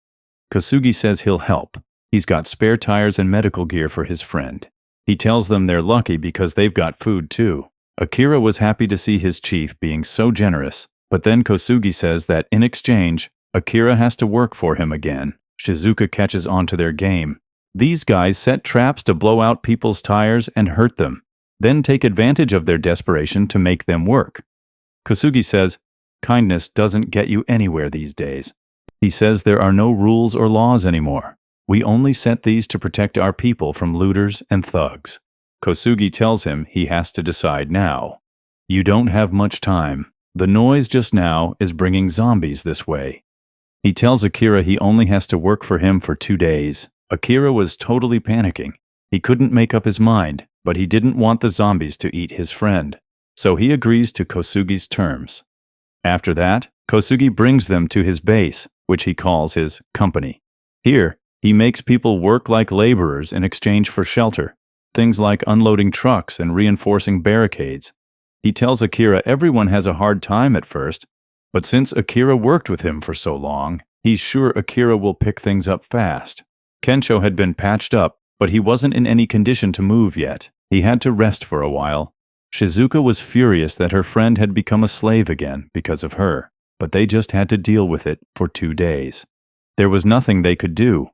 Kosugi says he'll help. He's got spare tires and medical gear for his friend. He tells them they're lucky because they've got food too. Akira was happy to see his chief being so generous, but then Kosugi says that in exchange, Akira has to work for him again. Shizuka catches on to their game. These guys set traps to blow out people's tires and hurt them, then take advantage of their desperation to make them work. Kosugi says, kindness doesn't get you anywhere these days. He says there are no rules or laws anymore. We only set these to protect our people from looters and thugs. Kosugi tells him he has to decide now. You don't have much time. The noise just now is bringing zombies this way. He tells Akira he only has to work for him for 2 days. Akira was totally panicking. He couldn't make up his mind, but he didn't want the zombies to eat his friend. So he agrees to Kosugi's terms. After that, Kosugi brings them to his base, which he calls his company. Here, he makes people work like laborers in exchange for shelter, things like unloading trucks and reinforcing barricades. He tells Akira everyone has a hard time at first, but since Akira worked with him for so long, he's sure Akira will pick things up fast. Kensho had been patched up, but he wasn't in any condition to move yet. He had to rest for a while. Shizuka was furious that her friend had become a slave again because of her, but they just had to deal with it for 2 days. There was nothing they could do.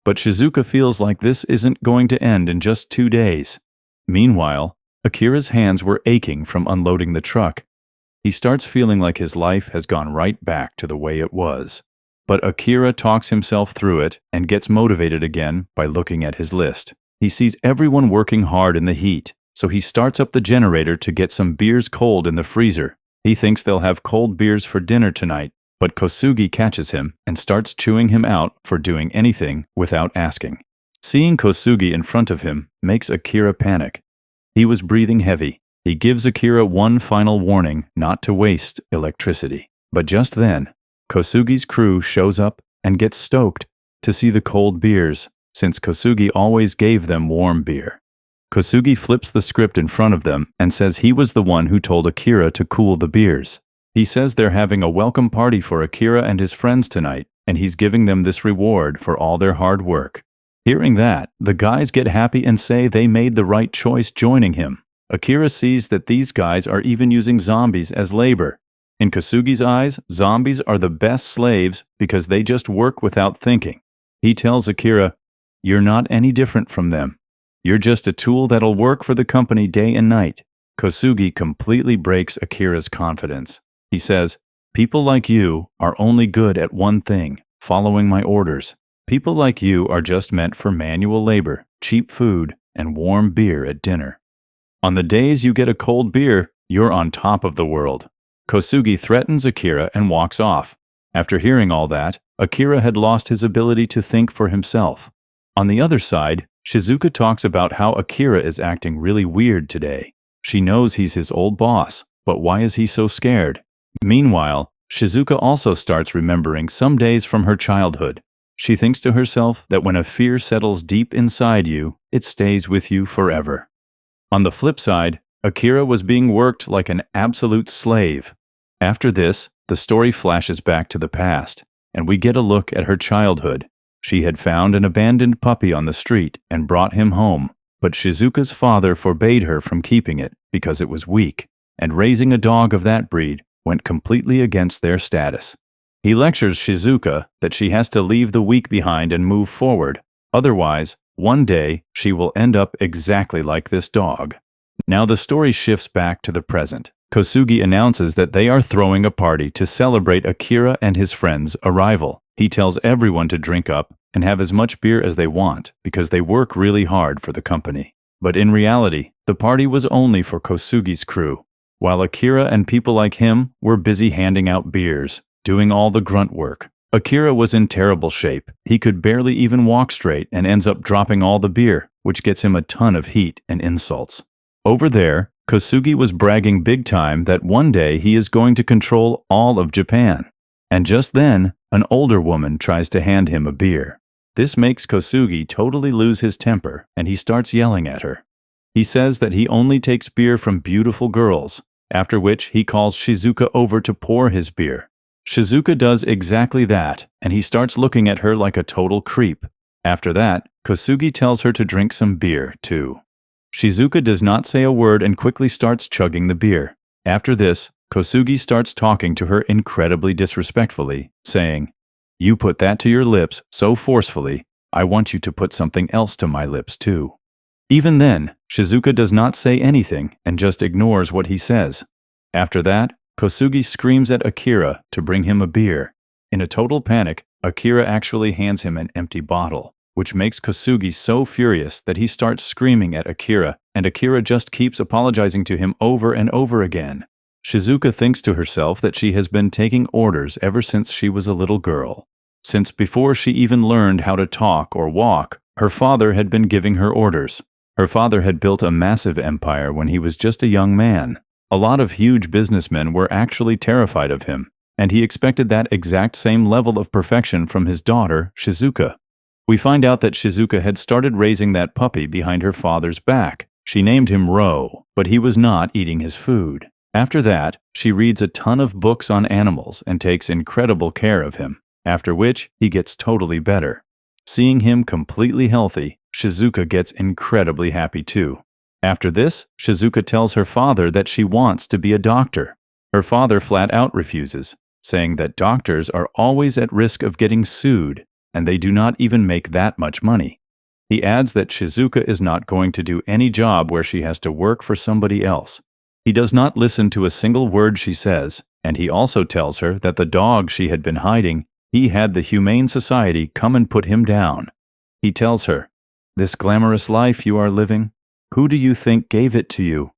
But Shizuka feels like this isn't going to end in just 2 days. Meanwhile, Akira's hands were aching from unloading the truck. He starts feeling like his life has gone right back to the way it was. But Akira talks himself through it and gets motivated again by looking at his list. He sees everyone working hard in the heat, so he starts up the generator to get some beers cold in the freezer. He thinks they'll have cold beers for dinner tonight, but Kosugi catches him and starts chewing him out for doing anything without asking. Seeing Kosugi in front of him makes Akira panic. He was breathing heavy. He gives Akira one final warning not to waste electricity. But just then, Kosugi's crew shows up and gets stoked to see the cold beers, since Kosugi always gave them warm beer. Kosugi flips the script in front of them and says he was the one who told Akira to cool the beers. He says they're having a welcome party for Akira and his friends tonight, and he's giving them this reward for all their hard work. Hearing that, the guys get happy and say they made the right choice joining him. Akira sees that these guys are even using zombies as labor. In Kosugi's eyes, zombies are the best slaves because they just work without thinking. He tells Akira, "You're not any different from them. You're just a tool that'll work for the company day and night." Kosugi completely breaks Akira's confidence. He says, "People like you are only good at one thing, following my orders. People like you are just meant for manual labor, cheap food, and warm beer at dinner. On the days you get a cold beer, you're on top of the world." Kosugi threatens Akira and walks off. After hearing all that, Akira had lost his ability to think for himself. On the other side, Shizuka talks about how Akira is acting really weird today. She knows he's his old boss, but why is he so scared? Meanwhile, Shizuka also starts remembering some days from her childhood. She thinks to herself that when a fear settles deep inside you, it stays with you forever. On the flip side, Akira was being worked like an absolute slave. After this, the story flashes back to the past, and we get a look at her childhood. She had found an abandoned puppy on the street and brought him home, but Shizuka's father forbade her from keeping it because it was weak, and raising a dog of that breed went completely against their status. He lectures Shizuka that she has to leave the weak behind and move forward, otherwise, one day she will end up exactly like this dog. Now the story shifts back to the present. Kosugi announces that they are throwing a party to celebrate Akira and his friends' arrival. He tells everyone to drink up and have as much beer as they want because they work really hard for the company. But in reality, the party was only for Kosugi's crew, while Akira and people like him were busy handing out beers, doing all the grunt work. Akira was in terrible shape. He could barely even walk straight and ends up dropping all the beer, which gets him a ton of heat and insults. Over there, Kosugi was bragging big time that one day he is going to control all of Japan. And just then, an older woman tries to hand him a beer. This makes Kosugi totally lose his temper, and he starts yelling at her. He says that he only takes beer from beautiful girls, after which he calls Shizuka over to pour his beer. Shizuka does exactly that, and he starts looking at her like a total creep. After that, Kosugi tells her to drink some beer, too. Shizuka does not say a word and quickly starts chugging the beer. After this, Kosugi starts talking to her incredibly disrespectfully, saying, "You put that to your lips so forcefully, I want you to put something else to my lips too." Even then, Shizuka does not say anything and just ignores what he says. After that, Kosugi screams at Akira to bring him a beer. In a total panic, Akira actually hands him an empty bottle, which makes Kosugi so furious that he starts screaming at Akira, and Akira just keeps apologizing to him over and over again. Shizuka thinks to herself that she has been taking orders ever since she was a little girl. Since before she even learned how to talk or walk, her father had been giving her orders. Her father had built a massive empire when he was just a young man. A lot of huge businessmen were actually terrified of him, and he expected that exact same level of perfection from his daughter, Shizuka. We find out that Shizuka had started raising that puppy behind her father's back. She named him Ro, but he was not eating his food. After that, she reads a ton of books on animals and takes incredible care of him, after which he gets totally better. Seeing him completely healthy, Shizuka gets incredibly happy too. After this, Shizuka tells her father that she wants to be a doctor. Her father flat out refuses, saying that doctors are always at risk of getting sued, and they do not even make that much money. He adds that Shizuka is not going to do any job where she has to work for somebody else. He does not listen to a single word she says, and he also tells her that the dog she had been hiding, he had the Humane Society come and put him down. He tells her, "This glamorous life you are living, who do you think gave it to you?"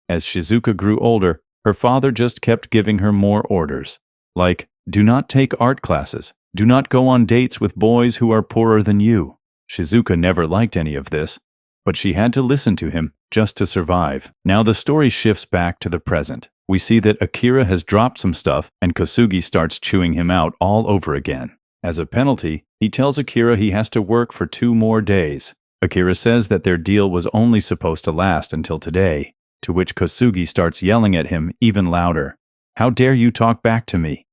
As Shizuka grew older, her father just kept giving her more orders, like, "Do not take art classes. Do not go on dates with boys who are poorer than you." Shizuka never liked any of this, but she had to listen to him just to survive. Now the story shifts back to the present. We see that Akira has dropped some stuff and Kosugi starts chewing him out all over again. As a penalty, he tells Akira he has to work for 2 more days. Akira says that their deal was only supposed to last until today, to which Kosugi starts yelling at him even louder. "How dare you talk back to me?"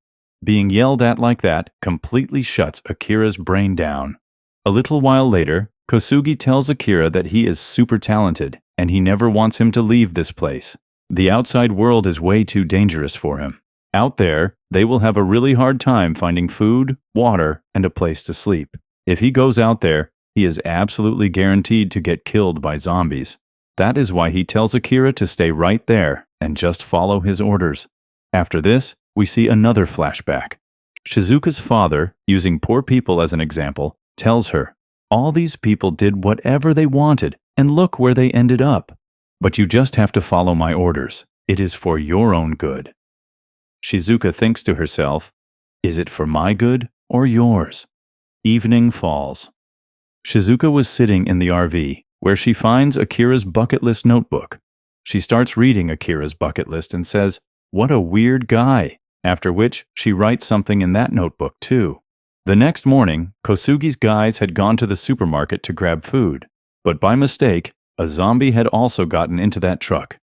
Being yelled at like that completely shuts Akira's brain down. A little while later, Kosugi tells Akira that he is super talented and he never wants him to leave this place. The outside world is way too dangerous for him. Out there, they will have a really hard time finding food, water, and a place to sleep. If he goes out there, he is absolutely guaranteed to get killed by zombies. That is why he tells Akira to stay right there and just follow his orders. After this, we see another flashback. Shizuka's father, using poor people as an example, tells her, "All these people did whatever they wanted, and look where they ended up. But you just have to follow my orders. It is for your own good." Shizuka thinks to herself, "Is it for my good or yours?" Evening falls. Shizuka was sitting in the RV, where she finds Akira's bucket list notebook. She starts reading Akira's bucket list and says, "What a weird guy," after which she writes something in that notebook too. The next morning, Kosugi's guys had gone to the supermarket to grab food, but by mistake, a zombie had also gotten into that truck.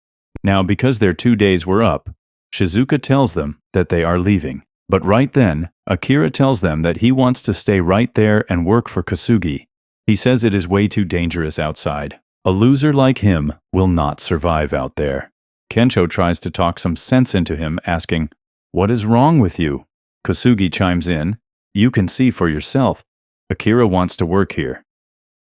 Now, because their 2 days were up, Shizuka tells them that they are leaving. But right then, Akira tells them that he wants to stay right there and work for Kosugi. He says it is way too dangerous outside. A loser like him will not survive out there. Kensho tries to talk some sense into him, asking, "What is wrong with you?" Kosugi chimes in, "You can see for yourself. Akira wants to work here."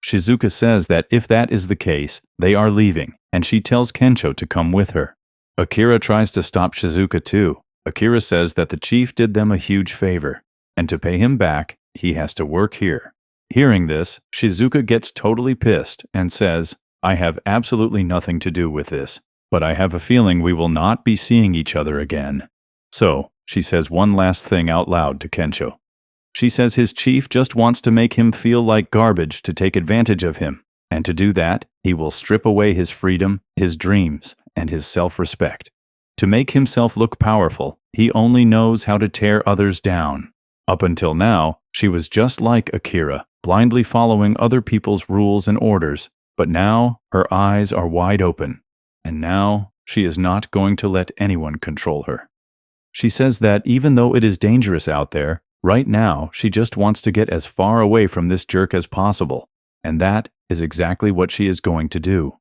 Shizuka says that if that is the case, they are leaving, and she tells Kensho to come with her. Akira tries to stop Shizuka too. Akira says that the chief did them a huge favor, and to pay him back, he has to work here. Hearing this, Shizuka gets totally pissed and says, "I have absolutely nothing to do with this, but I have a feeling we will not be seeing each other again." So, she says one last thing out loud to Kensho. She says his chief just wants to make him feel like garbage to take advantage of him, and to do that, he will strip away his freedom, his dreams, and his self-respect. To make himself look powerful, he only knows how to tear others down. Up until now, she was just like Akira, blindly following other people's rules and orders, but now her eyes are wide open, and now she is not going to let anyone control her. She says that even though it is dangerous out there, right now she just wants to get as far away from this jerk as possible, and that is exactly what she is going to do.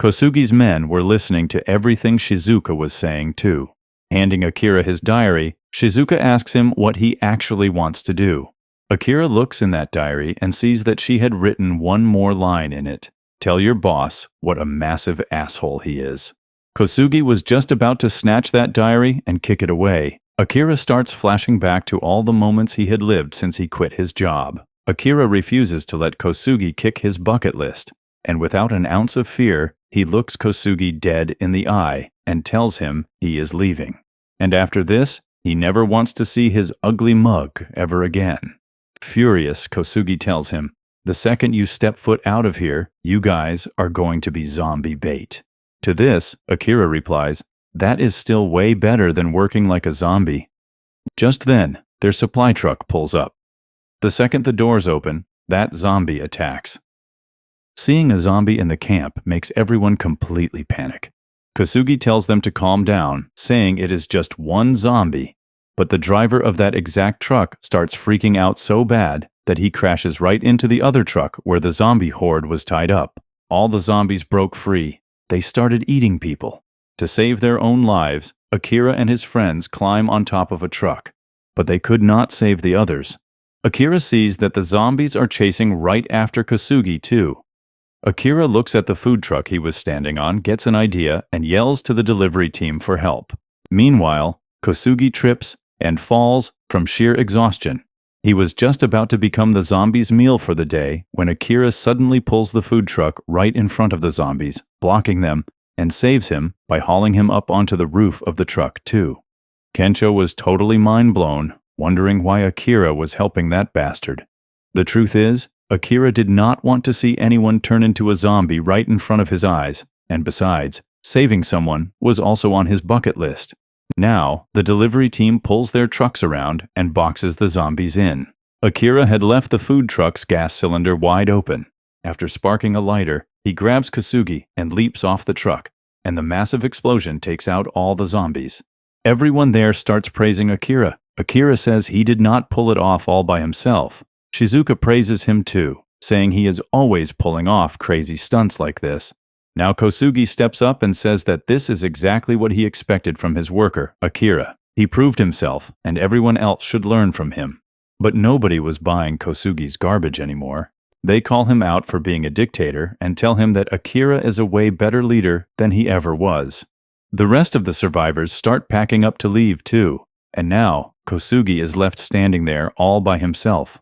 Kosugi's men were listening to everything Shizuka was saying too. Handing Akira his diary, Shizuka asks him what he actually wants to do. Akira looks in that diary and sees that she had written one more line in it. "Tell your boss what a massive asshole he is." Kosugi was just about to snatch that diary and kick it away. Akira starts flashing back to all the moments he had lived since he quit his job. Akira refuses to let Kosugi kick his bucket list, and without an ounce of fear, he looks Kosugi dead in the eye and tells him he is leaving. And after this, he never wants to see his ugly mug ever again. Furious, Kosugi tells him, "The second you step foot out of here, you guys are going to be zombie bait." To this, Akira replies, "That is still way better than working like a zombie." Just then, their supply truck pulls up. The second the doors open, that zombie attacks. Seeing a zombie in the camp makes everyone completely panic. Kosugi tells them to calm down, saying it is just one zombie, but the driver of that exact truck starts freaking out so bad that he crashes right into the other truck where the zombie horde was tied up. All the zombies broke free. They started eating people. To save their own lives, Akira and his friends climb on top of a truck, but they could not save the others. Akira sees that the zombies are chasing right after Kosugi too. Akira looks at the food truck he was standing on, gets an idea, and yells to the delivery team for help. Meanwhile, Kosugi trips and falls from sheer exhaustion. He was just about to become the zombies' meal for the day when Akira suddenly pulls the food truck right in front of the zombies, blocking them, and saves him by hauling him up onto the roof of the truck too. Kensho was totally mind-blown, wondering why Akira was helping that bastard. The truth is, Akira did not want to see anyone turn into a zombie right in front of his eyes, and besides, saving someone was also on his bucket list. Now, the delivery team pulls their trucks around and boxes the zombies in. Akira had left the food truck's gas cylinder wide open. After sparking a lighter, he grabs Kosugi and leaps off the truck, and the massive explosion takes out all the zombies. Everyone there starts praising Akira. Akira says he did not pull it off all by himself. Shizuka praises him too, saying he is always pulling off crazy stunts like this. Now Kosugi steps up and says that this is exactly what he expected from his worker, Akira. He proved himself, and everyone else should learn from him. But nobody was buying Kosugi's garbage anymore. They call him out for being a dictator and tell him that Akira is a way better leader than he ever was. The rest of the survivors start packing up to leave too, and now Kosugi is left standing there all by himself.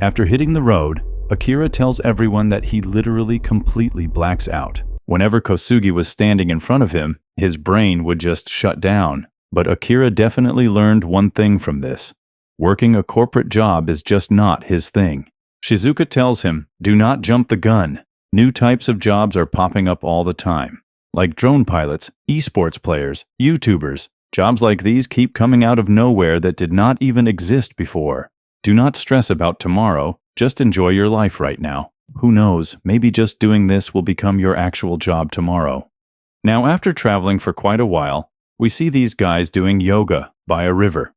After hitting the road, Akira tells everyone that he literally completely blacks out. Whenever Kosugi was standing in front of him, his brain would just shut down. But Akira definitely learned one thing from this. Working a corporate job is just not his thing. Shizuka tells him, "Do not jump the gun. New types of jobs are popping up all the time. Like drone pilots, esports players, YouTubers. Jobs like these keep coming out of nowhere that did not even exist before. Do not stress about tomorrow. Just enjoy your life right now. Who knows, maybe just doing this will become your actual job tomorrow." Now, after traveling for quite a while, we see these guys doing yoga by a river.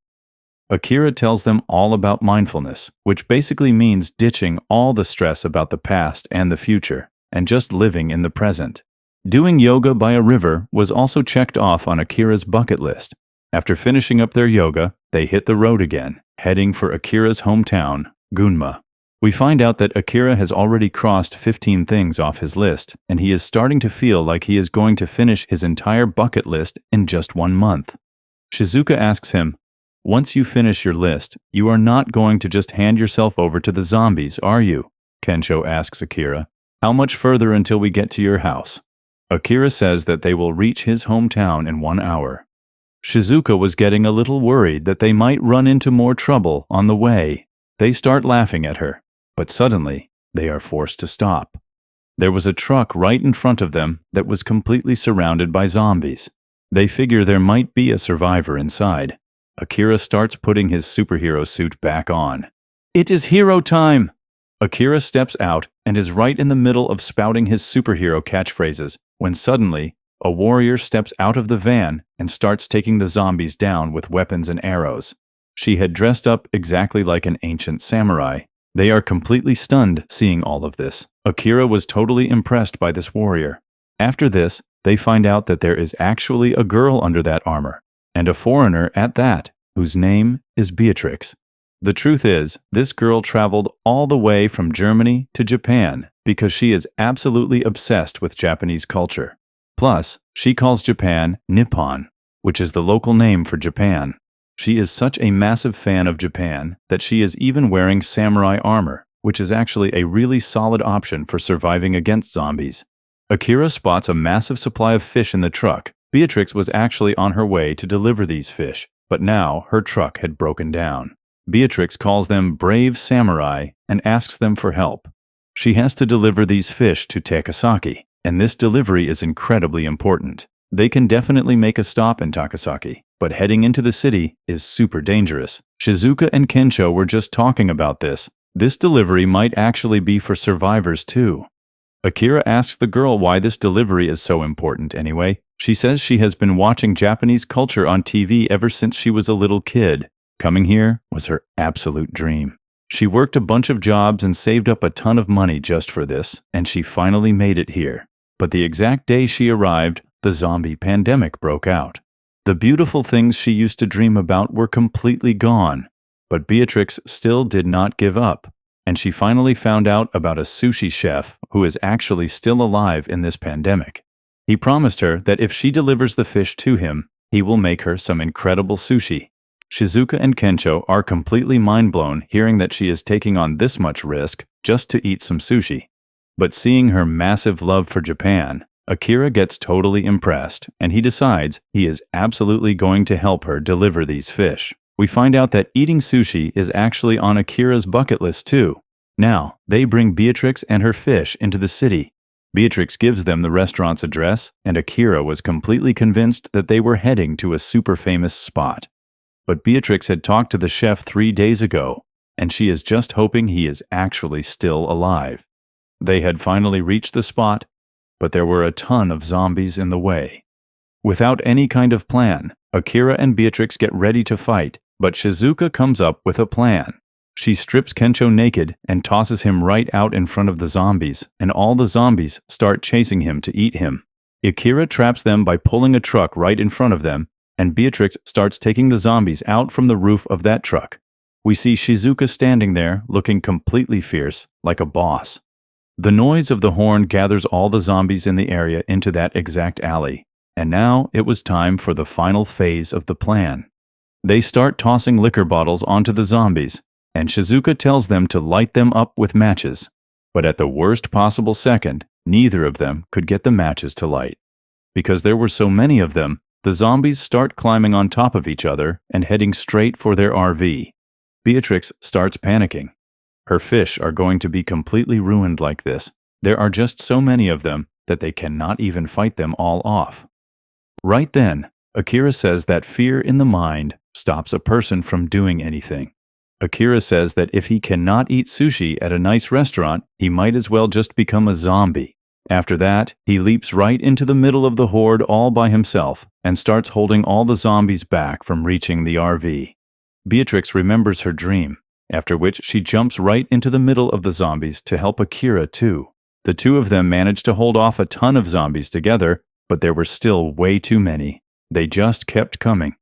Akira tells them all about mindfulness, which basically means ditching all the stress about the past and the future, and just living in the present. Doing yoga by a river was also checked off on Akira's bucket list. After finishing up their yoga, they hit the road again, heading for Akira's hometown, Gunma. We find out that Akira has already crossed 15 things off his list, and he is starting to feel like he is going to finish his entire bucket list in just 1 month. Shizuka asks him, "Once you finish your list, you are not going to just hand yourself over to the zombies, are you?" Kensho asks Akira. "How much further until we get to your house?" Akira says that they will reach his hometown in 1 hour. Shizuka was getting a little worried that they might run into more trouble on the way. They start laughing at her, but suddenly they are forced to stop. There was a truck right in front of them that was completely surrounded by zombies. They figure there might be a survivor inside. Akira starts putting his superhero suit back on. "It is hero time!" Akira steps out and is right in the middle of spouting his superhero catchphrases when suddenly a warrior steps out of the van and starts taking the zombies down with weapons and arrows. She had dressed up exactly like an ancient samurai. They are completely stunned seeing all of this. Akira was totally impressed by this warrior. After this, they find out that there is actually a girl under that armor, and a foreigner at that, whose name is Beatrix. The truth is, this girl traveled all the way from Germany to Japan because she is absolutely obsessed with Japanese culture. Plus, she calls Japan Nippon, which is the local name for Japan. She is such a massive fan of Japan that she is even wearing samurai armor, which is actually a really solid option for surviving against zombies. Akira spots a massive supply of fish in the truck. Beatrix was actually on her way to deliver these fish, but now her truck had broken down. Beatrix calls them brave samurai and asks them for help. She has to deliver these fish to Takasaki, and this delivery is incredibly important. They can definitely make a stop in Takasaki, but heading into the city is super dangerous. Shizuka and Kensho were just talking about this. This delivery might actually be for survivors too. Akira asks the girl why this delivery is so important anyway. She says she has been watching Japanese culture on TV ever since she was a little kid. Coming here was her absolute dream. She worked a bunch of jobs and saved up a ton of money just for this, and she finally made it here. But the exact day she arrived, the zombie pandemic broke out. The beautiful things she used to dream about were completely gone, but Beatrix still did not give up, and she finally found out about a sushi chef who is actually still alive in this pandemic. He promised her that if she delivers the fish to him, he will make her some incredible sushi. Shizuka and Kensho are completely mind-blown hearing that she is taking on this much risk just to eat some sushi. But seeing her massive love for Japan, Akira gets totally impressed, and he decides he is absolutely going to help her deliver these fish. We find out that eating sushi is actually on Akira's bucket list too. Now, they bring Beatrix and her fish into the city. Beatrix gives them the restaurant's address, and Akira was completely convinced that they were heading to a super famous spot. But Beatrix had talked to the chef 3 days ago, and she is just hoping he is actually still alive. They had finally reached the spot, but there were a ton of zombies in the way. Without any kind of plan, Akira and Beatrix get ready to fight, but Shizuka comes up with a plan. She strips Kensho naked and tosses him right out in front of the zombies, and all the zombies start chasing him to eat him. Akira traps them by pulling a truck right in front of them, and Beatrix starts taking the zombies out from the roof of that truck. We see Shizuka standing there, looking completely fierce, like a boss. The noise of the horn gathers all the zombies in the area into that exact alley, and now it was time for the final phase of the plan. They start tossing liquor bottles onto the zombies, and Shizuka tells them to light them up with matches. But at the worst possible second, neither of them could get the matches to light. Because there were so many of them, the zombies start climbing on top of each other and heading straight for their RV. Beatrix starts panicking. Her fish are going to be completely ruined like this. There are just so many of them that they cannot even fight them all off. Right then, Akira says that fear in the mind stops a person from doing anything. Akira says that if he cannot eat sushi at a nice restaurant, he might as well just become a zombie. After that, he leaps right into the middle of the horde all by himself and starts holding all the zombies back from reaching the RV. Beatrix remembers her dream, after which she jumps right into the middle of the zombies to help Akira too. The two of them managed to hold off a ton of zombies together, but there were still way too many. They just kept coming.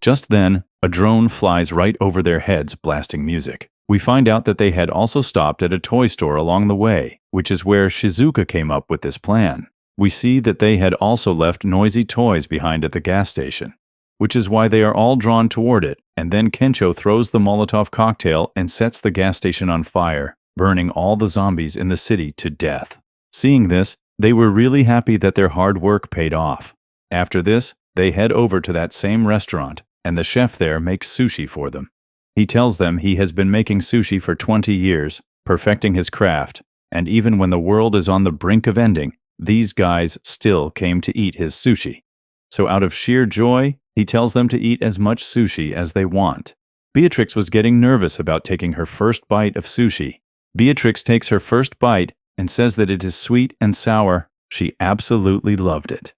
Just then, a drone flies right over their heads, blasting music. We find out that they had also stopped at a toy store along the way, which is where Shizuka came up with this plan. We see that they had also left noisy toys behind at the gas station, which is why they are all drawn toward it, and then Kensho throws the Molotov cocktail and sets the gas station on fire, burning all the zombies in the city to death. Seeing this, they were really happy that their hard work paid off. After this, they head over to that same restaurant, and the chef there makes sushi for them. He tells them he has been making sushi for 20 years, perfecting his craft, and even when the world is on the brink of ending, these guys still came to eat his sushi. So out of sheer joy, he tells them to eat as much sushi as they want. Beatrix was getting nervous about taking her first bite of sushi. Beatrix takes her first bite and says that it is sweet and sour. She absolutely loved it.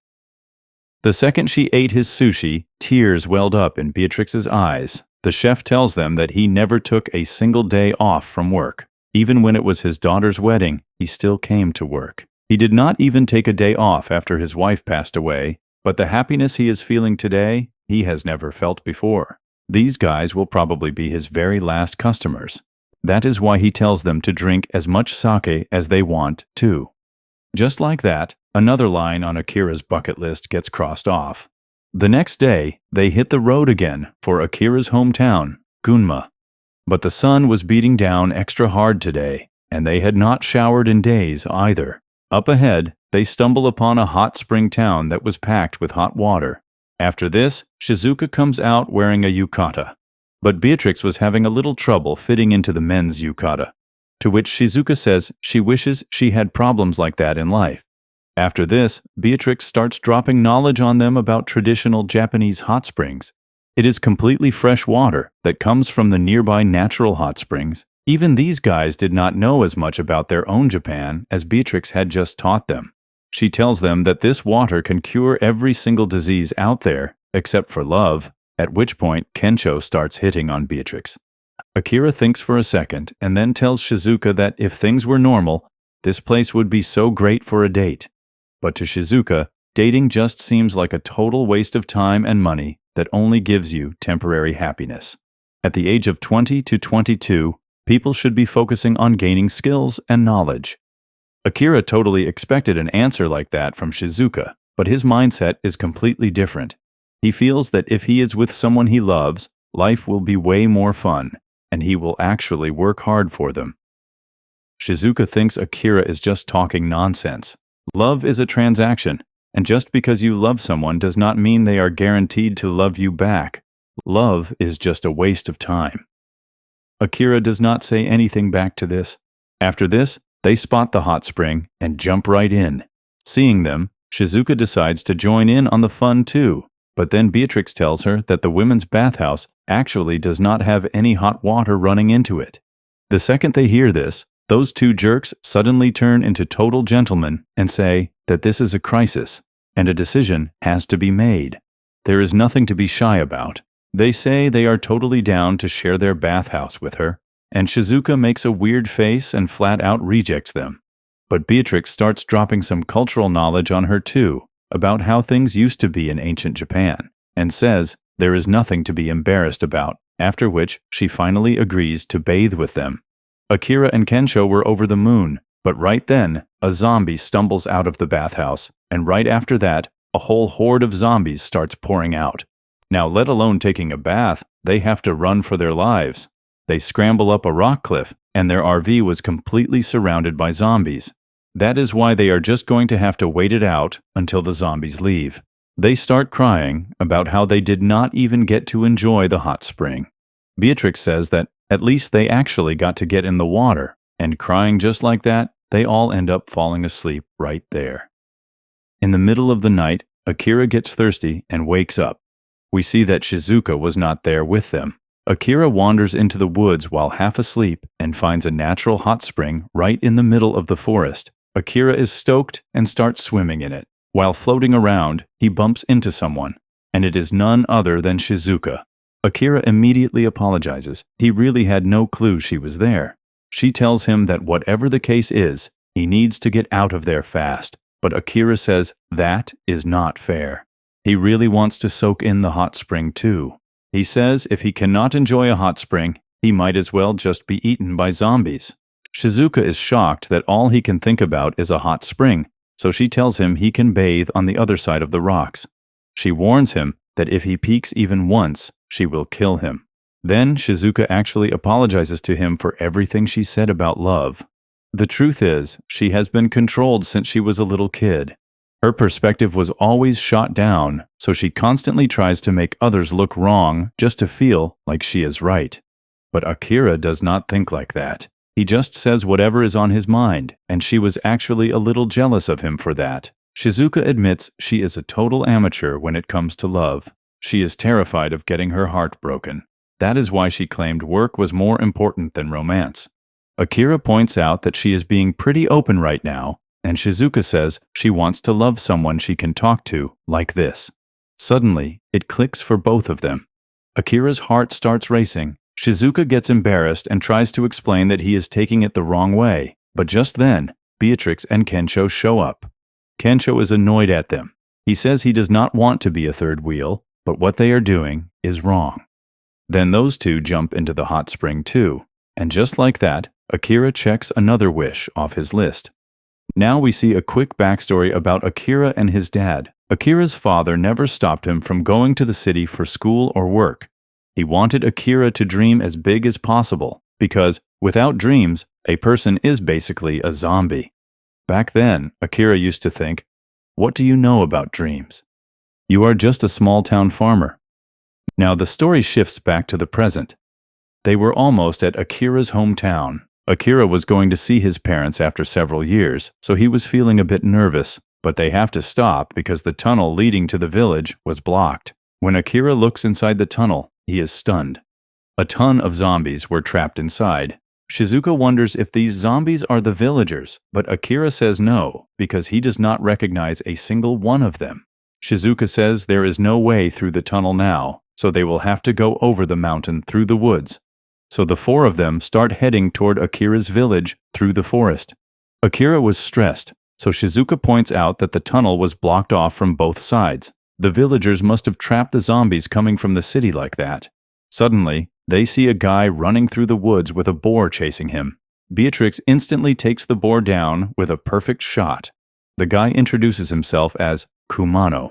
The second she ate his sushi, tears welled up in Beatrix's eyes. The chef tells them that he never took a single day off from work. Even when it was his daughter's wedding, he still came to work. He did not even take a day off after his wife passed away, but the happiness he is feeling today, he has never felt before. These guys will probably be his very last customers. That is why he tells them to drink as much sake as they want, too. Just like that, another line on Akira's bucket list gets crossed off. The next day, they hit the road again for Akira's hometown, Gunma. But the sun was beating down extra hard today, and they had not showered in days either. Up ahead, they stumble upon a hot spring town that was packed with hot water. After this, Shizuka comes out wearing a yukata. But Beatrix was having a little trouble fitting into the men's yukata, to which Shizuka says she wishes she had problems like that in life. After this, Beatrix starts dropping knowledge on them about traditional Japanese hot springs. It is completely fresh water that comes from the nearby natural hot springs. Even these guys did not know as much about their own Japan as Beatrix had just taught them. She tells them that this water can cure every single disease out there, except for love, at which point Kensho starts hitting on Beatrix. Akira thinks for a second and then tells Shizuka that if things were normal, this place would be so great for a date. But to Shizuka, dating just seems like a total waste of time and money that only gives you temporary happiness. At the age of 20 to 22, people should be focusing on gaining skills and knowledge. Akira totally expected an answer like that from Shizuka, but his mindset is completely different. He feels that if he is with someone he loves, life will be way more fun, and he will actually work hard for them. Shizuka thinks Akira is just talking nonsense. Love is a transaction, and just because you love someone does not mean they are guaranteed to love you back. Love is just a waste of time. Akira does not say anything back to this. After this, they spot the hot spring and jump right in. Seeing them, Shizuka decides to join in on the fun too, but then Beatrix tells her that the women's bathhouse actually does not have any hot water running into it. The second they hear this, those two jerks suddenly turn into total gentlemen and say that this is a crisis, and a decision has to be made. There is nothing to be shy about. They say they are totally down to share their bathhouse with her, and Shizuka makes a weird face and flat out rejects them. But Beatrix starts dropping some cultural knowledge on her too, about how things used to be in ancient Japan, and says there is nothing to be embarrassed about, after which she finally agrees to bathe with them. Akira and Kensho were over the moon, but right then, a zombie stumbles out of the bathhouse, and right after that, a whole horde of zombies starts pouring out. Now, let alone taking a bath, they have to run for their lives. They scramble up a rock cliff, and their RV was completely surrounded by zombies. That is why they are just going to have to wait it out until the zombies leave. They start crying about how they did not even get to enjoy the hot spring. Beatrix says that At least they actually got to get in the water, and crying just like that, they all end up falling asleep right there. In the middle of the night, Akira gets thirsty and wakes up. We see that Shizuka was not there with them. Akira wanders into the woods while half asleep and finds a natural hot spring right in the middle of the forest. Akira is stoked and starts swimming in it. While floating around, he bumps into someone, and it is none other than Shizuka. Akira immediately apologizes. He really had no clue she was there. She tells him that whatever the case is, he needs to get out of there fast. But Akira says that is not fair. He really wants to soak in the hot spring too. He says if he cannot enjoy a hot spring, he might as well just be eaten by zombies. Shizuka is shocked that all he can think about is a hot spring, so she tells him he can bathe on the other side of the rocks. She warns him that if he peeks even once, she will kill him. Then Shizuka actually apologizes to him for everything she said about love. The truth is, she has been controlled since she was a little kid. Her perspective was always shot down, so she constantly tries to make others look wrong just to feel like she is right. But Akira does not think like that. He just says whatever is on his mind, and she was actually a little jealous of him for that. Shizuka admits she is a total amateur when it comes to love. She is terrified of getting her heart broken. That is why she claimed work was more important than romance. Akira points out that she is being pretty open right now, and Shizuka says she wants to love someone she can talk to like this. Suddenly, it clicks for both of them. Akira's heart starts racing. Shizuka gets embarrassed and tries to explain that he is taking it the wrong way, but just then, Beatrix and Kensho show up. Kensho is annoyed at them. He says he does not want to be a third wheel, but what they are doing is wrong. Then those two jump into the hot spring too, and just like that, Akira checks another wish off his list. Now we see a quick backstory about Akira and his dad. Akira's father never stopped him from going to the city for school or work. He wanted Akira to dream as big as possible, because without dreams, a person is basically a zombie. Back then, Akira used to think, "What do you know about dreams? You are just a small-town farmer." Now the story shifts back to the present. They were almost at Akira's hometown. Akira was going to see his parents after several years, so he was feeling a bit nervous, but they have to stop because the tunnel leading to the village was blocked. When Akira looks inside the tunnel, he is stunned. A ton of zombies were trapped inside. Shizuka wonders if these zombies are the villagers, but Akira says no, because he does not recognize a single one of them. Shizuka says there is no way through the tunnel now, so they will have to go over the mountain through the woods. So the four of them start heading toward Akira's village through the forest. Akira was stressed, so Shizuka points out that the tunnel was blocked off from both sides. The villagers must have trapped the zombies coming from the city like that. Suddenly, they see a guy running through the woods with a boar chasing him. Beatrix instantly takes the boar down with a perfect shot. The guy introduces himself as Kumano.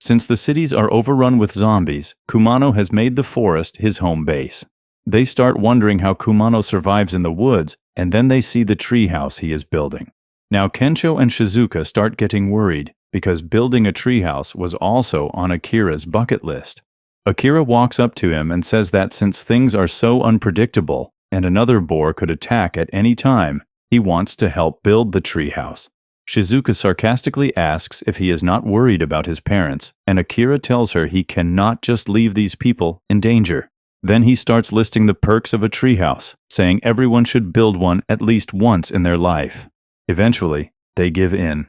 Since the cities are overrun with zombies, Kumano has made the forest his home base. They start wondering how Kumano survives in the woods, and then they see the treehouse he is building. Now Kensho and Shizuka start getting worried, because building a treehouse was also on Akira's bucket list. Akira walks up to him and says that since things are so unpredictable, and another boar could attack at any time, he wants to help build the treehouse. Shizuka sarcastically asks if he is not worried about his parents, and Akira tells her he cannot just leave these people in danger. Then he starts listing the perks of a treehouse, saying everyone should build one at least once in their life. Eventually, they give in.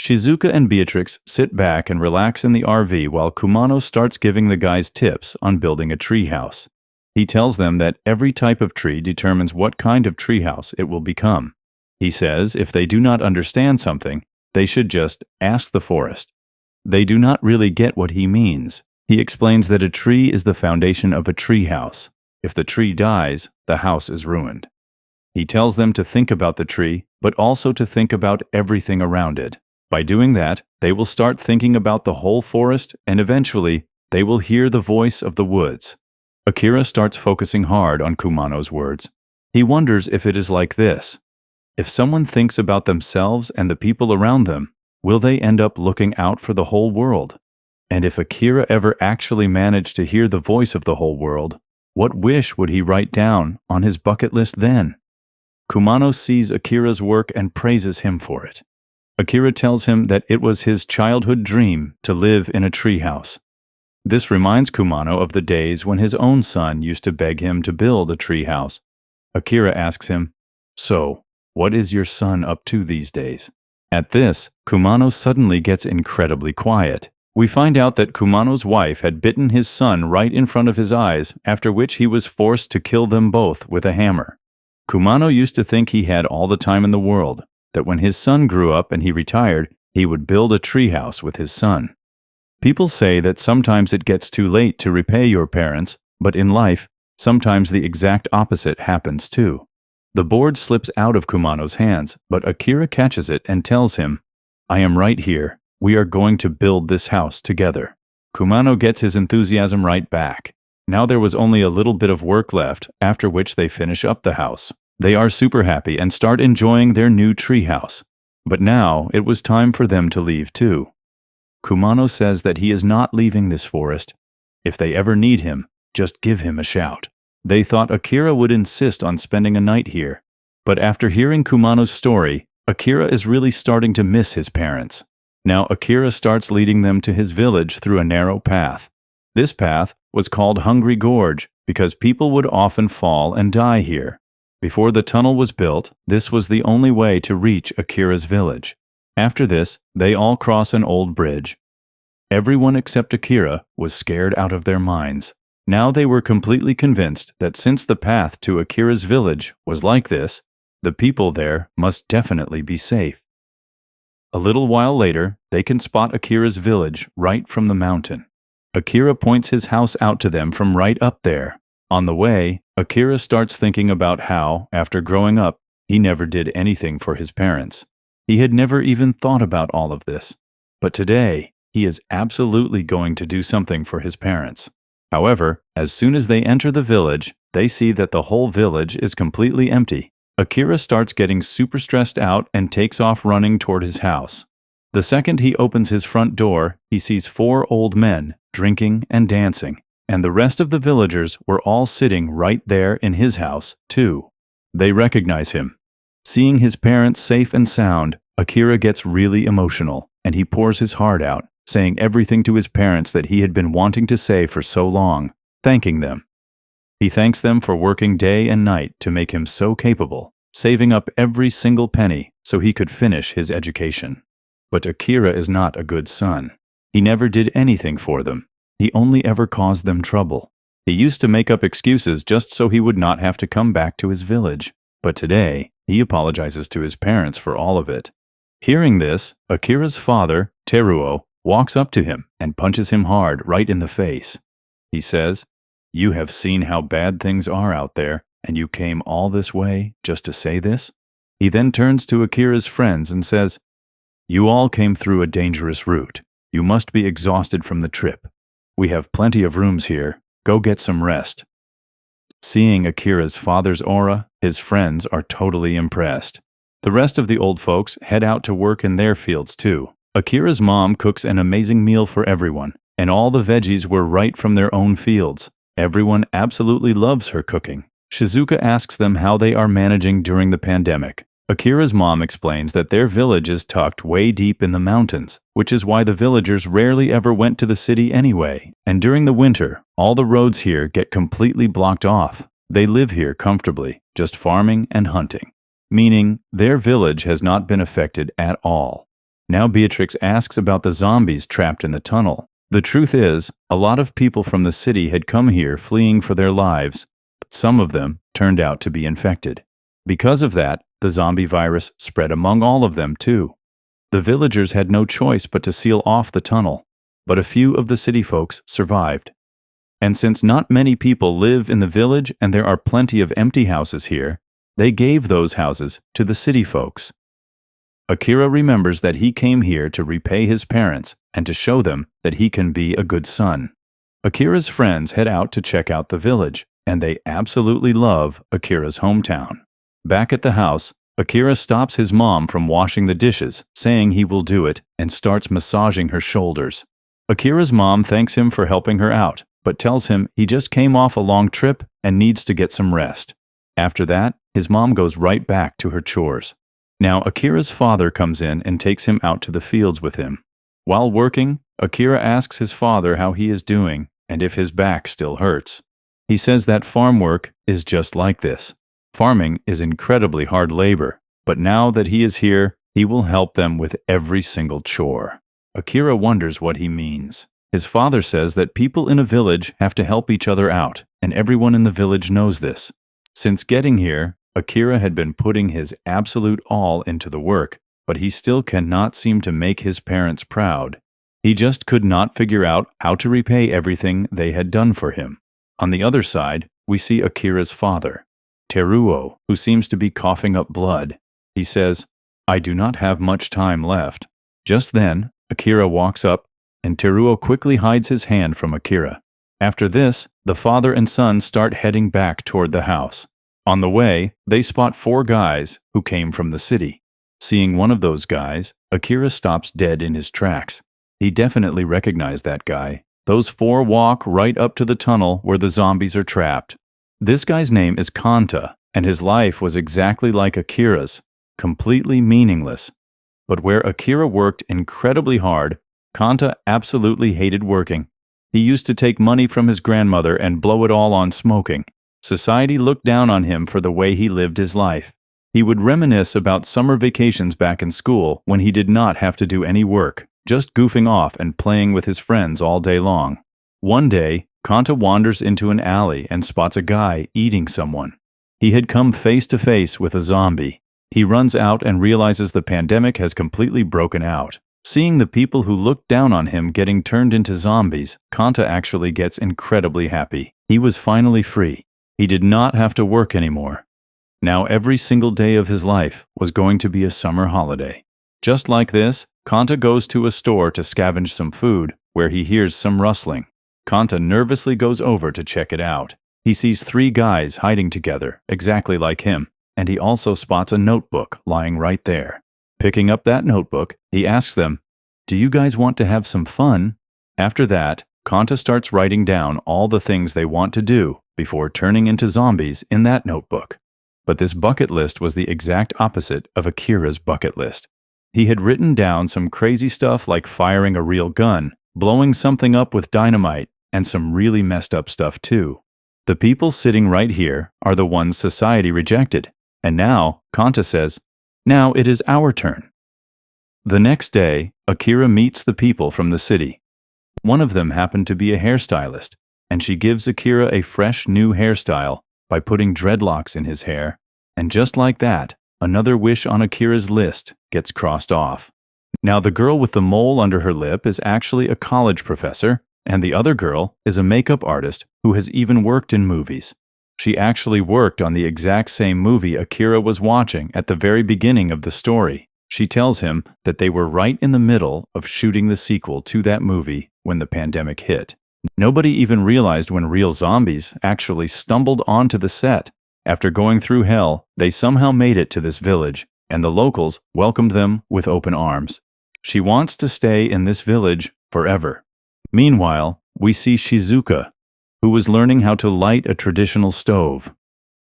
Shizuka and Beatrix sit back and relax in the RV while Kumano starts giving the guys tips on building a treehouse. He tells them that every type of tree determines what kind of treehouse it will become. He says if they do not understand something, they should just ask the forest. They do not really get what he means. He explains that a tree is the foundation of a treehouse. If the tree dies, the house is ruined. He tells them to think about the tree, but also to think about everything around it. By doing that, they will start thinking about the whole forest, and eventually, they will hear the voice of the woods. Akira starts focusing hard on Kumano's words. He wonders if it is like this. If someone thinks about themselves and the people around them, will they end up looking out for the whole world? And if Akira ever actually managed to hear the voice of the whole world, What wish would he write down on his bucket list then? Kumano sees Akira's work and praises him for it. Akira tells him that it was his childhood dream to live in a treehouse. This reminds Kumano of the days when his own son used to beg him to build a treehouse. Akira asks him, "So, what is your son up to these days?" At this, Kumano suddenly gets incredibly quiet. We find out that Kumano's wife had bitten his son right in front of his eyes, after which he was forced to kill them both with a hammer. Kumano used to think he had all the time in the world, that when his son grew up and he retired, he would build a treehouse with his son. People say that sometimes it gets too late to repay your parents, but in life, sometimes the exact opposite happens too. The board slips out of Kumano's hands, but Akira catches it and tells him, "I am right here. We are going to build this house together." Kumano gets his enthusiasm right back. Now there was only a little bit of work left, after which they finish up the house. They are super happy and start enjoying their new treehouse. But now it was time for them to leave too. Kumano says that he is not leaving this forest. If they ever need him, just give him a shout. They thought Akira would insist on spending a night here. But after hearing Kumano's story, Akira is really starting to miss his parents. Now Akira starts leading them to his village through a narrow path. This path was called Hungry Gorge because people would often fall and die here. Before the tunnel was built, this was the only way to reach Akira's village. After this, they all cross an old bridge. Everyone except Akira was scared out of their minds. Now they were completely convinced that since the path to Akira's village was like this, the people there must definitely be safe. A little while later, they can spot Akira's village right from the mountain. Akira points his house out to them from right up there. On the way, Akira starts thinking about how, after growing up, he never did anything for his parents. He had never even thought about all of this. But today, he is absolutely going to do something for his parents. However, as soon as they enter the village, they see that the whole village is completely empty. Akira starts getting super stressed out and takes off running toward his house. The second he opens his front door, he sees 4 old men drinking and dancing, and the rest of the villagers were all sitting right there in his house, too. They recognize him. Seeing his parents safe and sound, Akira gets really emotional, and he pours his heart out, saying everything to his parents that he had been wanting to say for so long, thanking them. He thanks them for working day and night to make him so capable, saving up every single penny so he could finish his education. But Akira is not a good son. He never did anything for them. He only ever caused them trouble. He used to make up excuses just so he would not have to come back to his village. But today, he apologizes to his parents for all of it. Hearing this, Akira's father, Teruo, walks up to him and punches him hard right in the face. He says, "You have seen how bad things are out there, and you came all this way just to say this?" He then turns to Akira's friends and says, "You all came through a dangerous route. You must be exhausted from the trip. We have plenty of rooms here. Go get some rest." Seeing Akira's father's aura, his friends are totally impressed. The rest of the old folks head out to work in their fields too. Akira's mom cooks an amazing meal for everyone, and all the veggies were right from their own fields. Everyone absolutely loves her cooking. Shizuka asks them how they are managing during the pandemic. Akira's mom explains that their village is tucked way deep in the mountains, which is why the villagers rarely ever went to the city anyway, and during the winter, all the roads here get completely blocked off. They live here comfortably, just farming and hunting, meaning their village has not been affected at all. Now Beatrix asks about the zombies trapped in the tunnel. The truth is, a lot of people from the city had come here fleeing for their lives, but some of them turned out to be infected. Because of that, the zombie virus spread among all of them too. The villagers had no choice but to seal off the tunnel, but a few of the city folks survived. And since not many people live in the village and there are plenty of empty houses here, they gave those houses to the city folks. Akira remembers that he came here to repay his parents and to show them that he can be a good son. Akira's friends head out to check out the village, and they absolutely love Akira's hometown. Back at the house, Akira stops his mom from washing the dishes, saying he will do it, and starts massaging her shoulders. Akira's mom thanks him for helping her out, but tells him he just came off a long trip and needs to get some rest. After that, his mom goes right back to her chores. Now, Akira's father comes in and takes him out to the fields with him. While working, Akira asks his father how he is doing and if his back still hurts. He says that farm work is just like this. Farming is incredibly hard labor, but now that he is here, he will help them with every single chore. Akira wonders what he means. His father says that people in a village have to help each other out, and everyone in the village knows this. Since getting here, Akira had been putting his absolute all into the work, but he still cannot seem to make his parents proud. He just could not figure out how to repay everything they had done for him. On the other side, we see Akira's father, Teruo, who seems to be coughing up blood. He says, "I do not have much time left." Just then, Akira walks up, and Teruo quickly hides his hand from Akira. After this, the father and son start heading back toward the house. On the way, they spot 4 guys who came from the city. Seeing one of those guys, Akira stops dead in his tracks. He definitely recognized that guy. Those 4 walk right up to the tunnel where the zombies are trapped. This guy's name is Kanta, and his life was exactly like Akira's, completely meaningless. But where Akira worked incredibly hard, Kanta absolutely hated working. He used to take money from his grandmother and blow it all on smoking. Society looked down on him for the way he lived his life. He would reminisce about summer vacations back in school when he did not have to do any work, just goofing off and playing with his friends all day long. One day, Kanta wanders into an alley and spots a guy eating someone. He had come face to face with a zombie. He runs out and realizes the pandemic has completely broken out. Seeing the people who looked down on him getting turned into zombies, Kanta actually gets incredibly happy. He was finally free. He did not have to work anymore. Now every single day of his life was going to be a summer holiday. Just like this, Kanta goes to a store to scavenge some food, where he hears some rustling. Kanta nervously goes over to check it out. He sees 3 guys hiding together, exactly like him, and he also spots a notebook lying right there. Picking up that notebook, he asks them, "Do you guys want to have some fun?" After that, Kanta starts writing down all the things they want to do before turning into zombies in that notebook. But this bucket list was the exact opposite of Akira's bucket list. He had written down some crazy stuff like firing a real gun, blowing something up with dynamite, and some really messed up stuff too. The people sitting right here are the ones society rejected. And now, Kanta says, "Now it is our turn." The next day, Akira meets the people from the city. One of them happened to be a hairstylist, and she gives Akira a fresh new hairstyle by putting dreadlocks in his hair. And just like that, another wish on Akira's list gets crossed off. Now the girl with the mole under her lip is actually a college professor, and the other girl is a makeup artist who has even worked in movies. She actually worked on the exact same movie Akira was watching at the very beginning of the story. She tells him that they were right in the middle of shooting the sequel to that movie when the pandemic hit. Nobody even realized when real zombies actually stumbled onto the set. After going through hell, they somehow made it to this village, and the locals welcomed them with open arms. She wants to stay in this village forever. Meanwhile, we see Shizuka, who was learning how to light a traditional stove.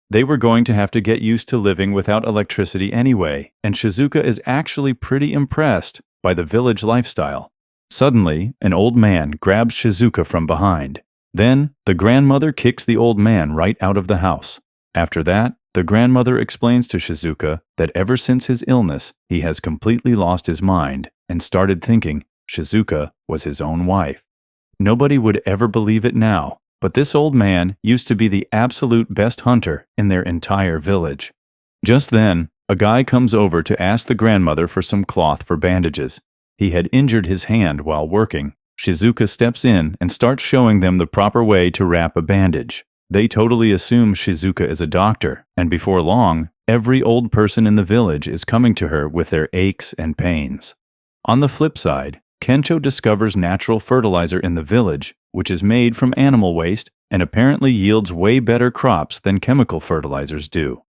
They were going to have to get used to living without electricity anyway, and Shizuka is actually pretty impressed by the village lifestyle. Suddenly, an old man grabs Shizuka from behind. Then, the grandmother kicks the old man right out of the house. After that, the grandmother explains to Shizuka that ever since his illness, he has completely lost his mind and started thinking Shizuka was his own wife. Nobody would ever believe it now, but this old man used to be the absolute best hunter in their entire village. Just then, a guy comes over to ask the grandmother for some cloth for bandages. He had injured his hand while working. Shizuka steps in and starts showing them the proper way to wrap a bandage. They totally assume Shizuka is a doctor, and before long, every old person in the village is coming to her with their aches and pains. On the flip side, Kencho discovers natural fertilizer in the village, which is made from animal waste and apparently yields way better crops than chemical fertilizers do.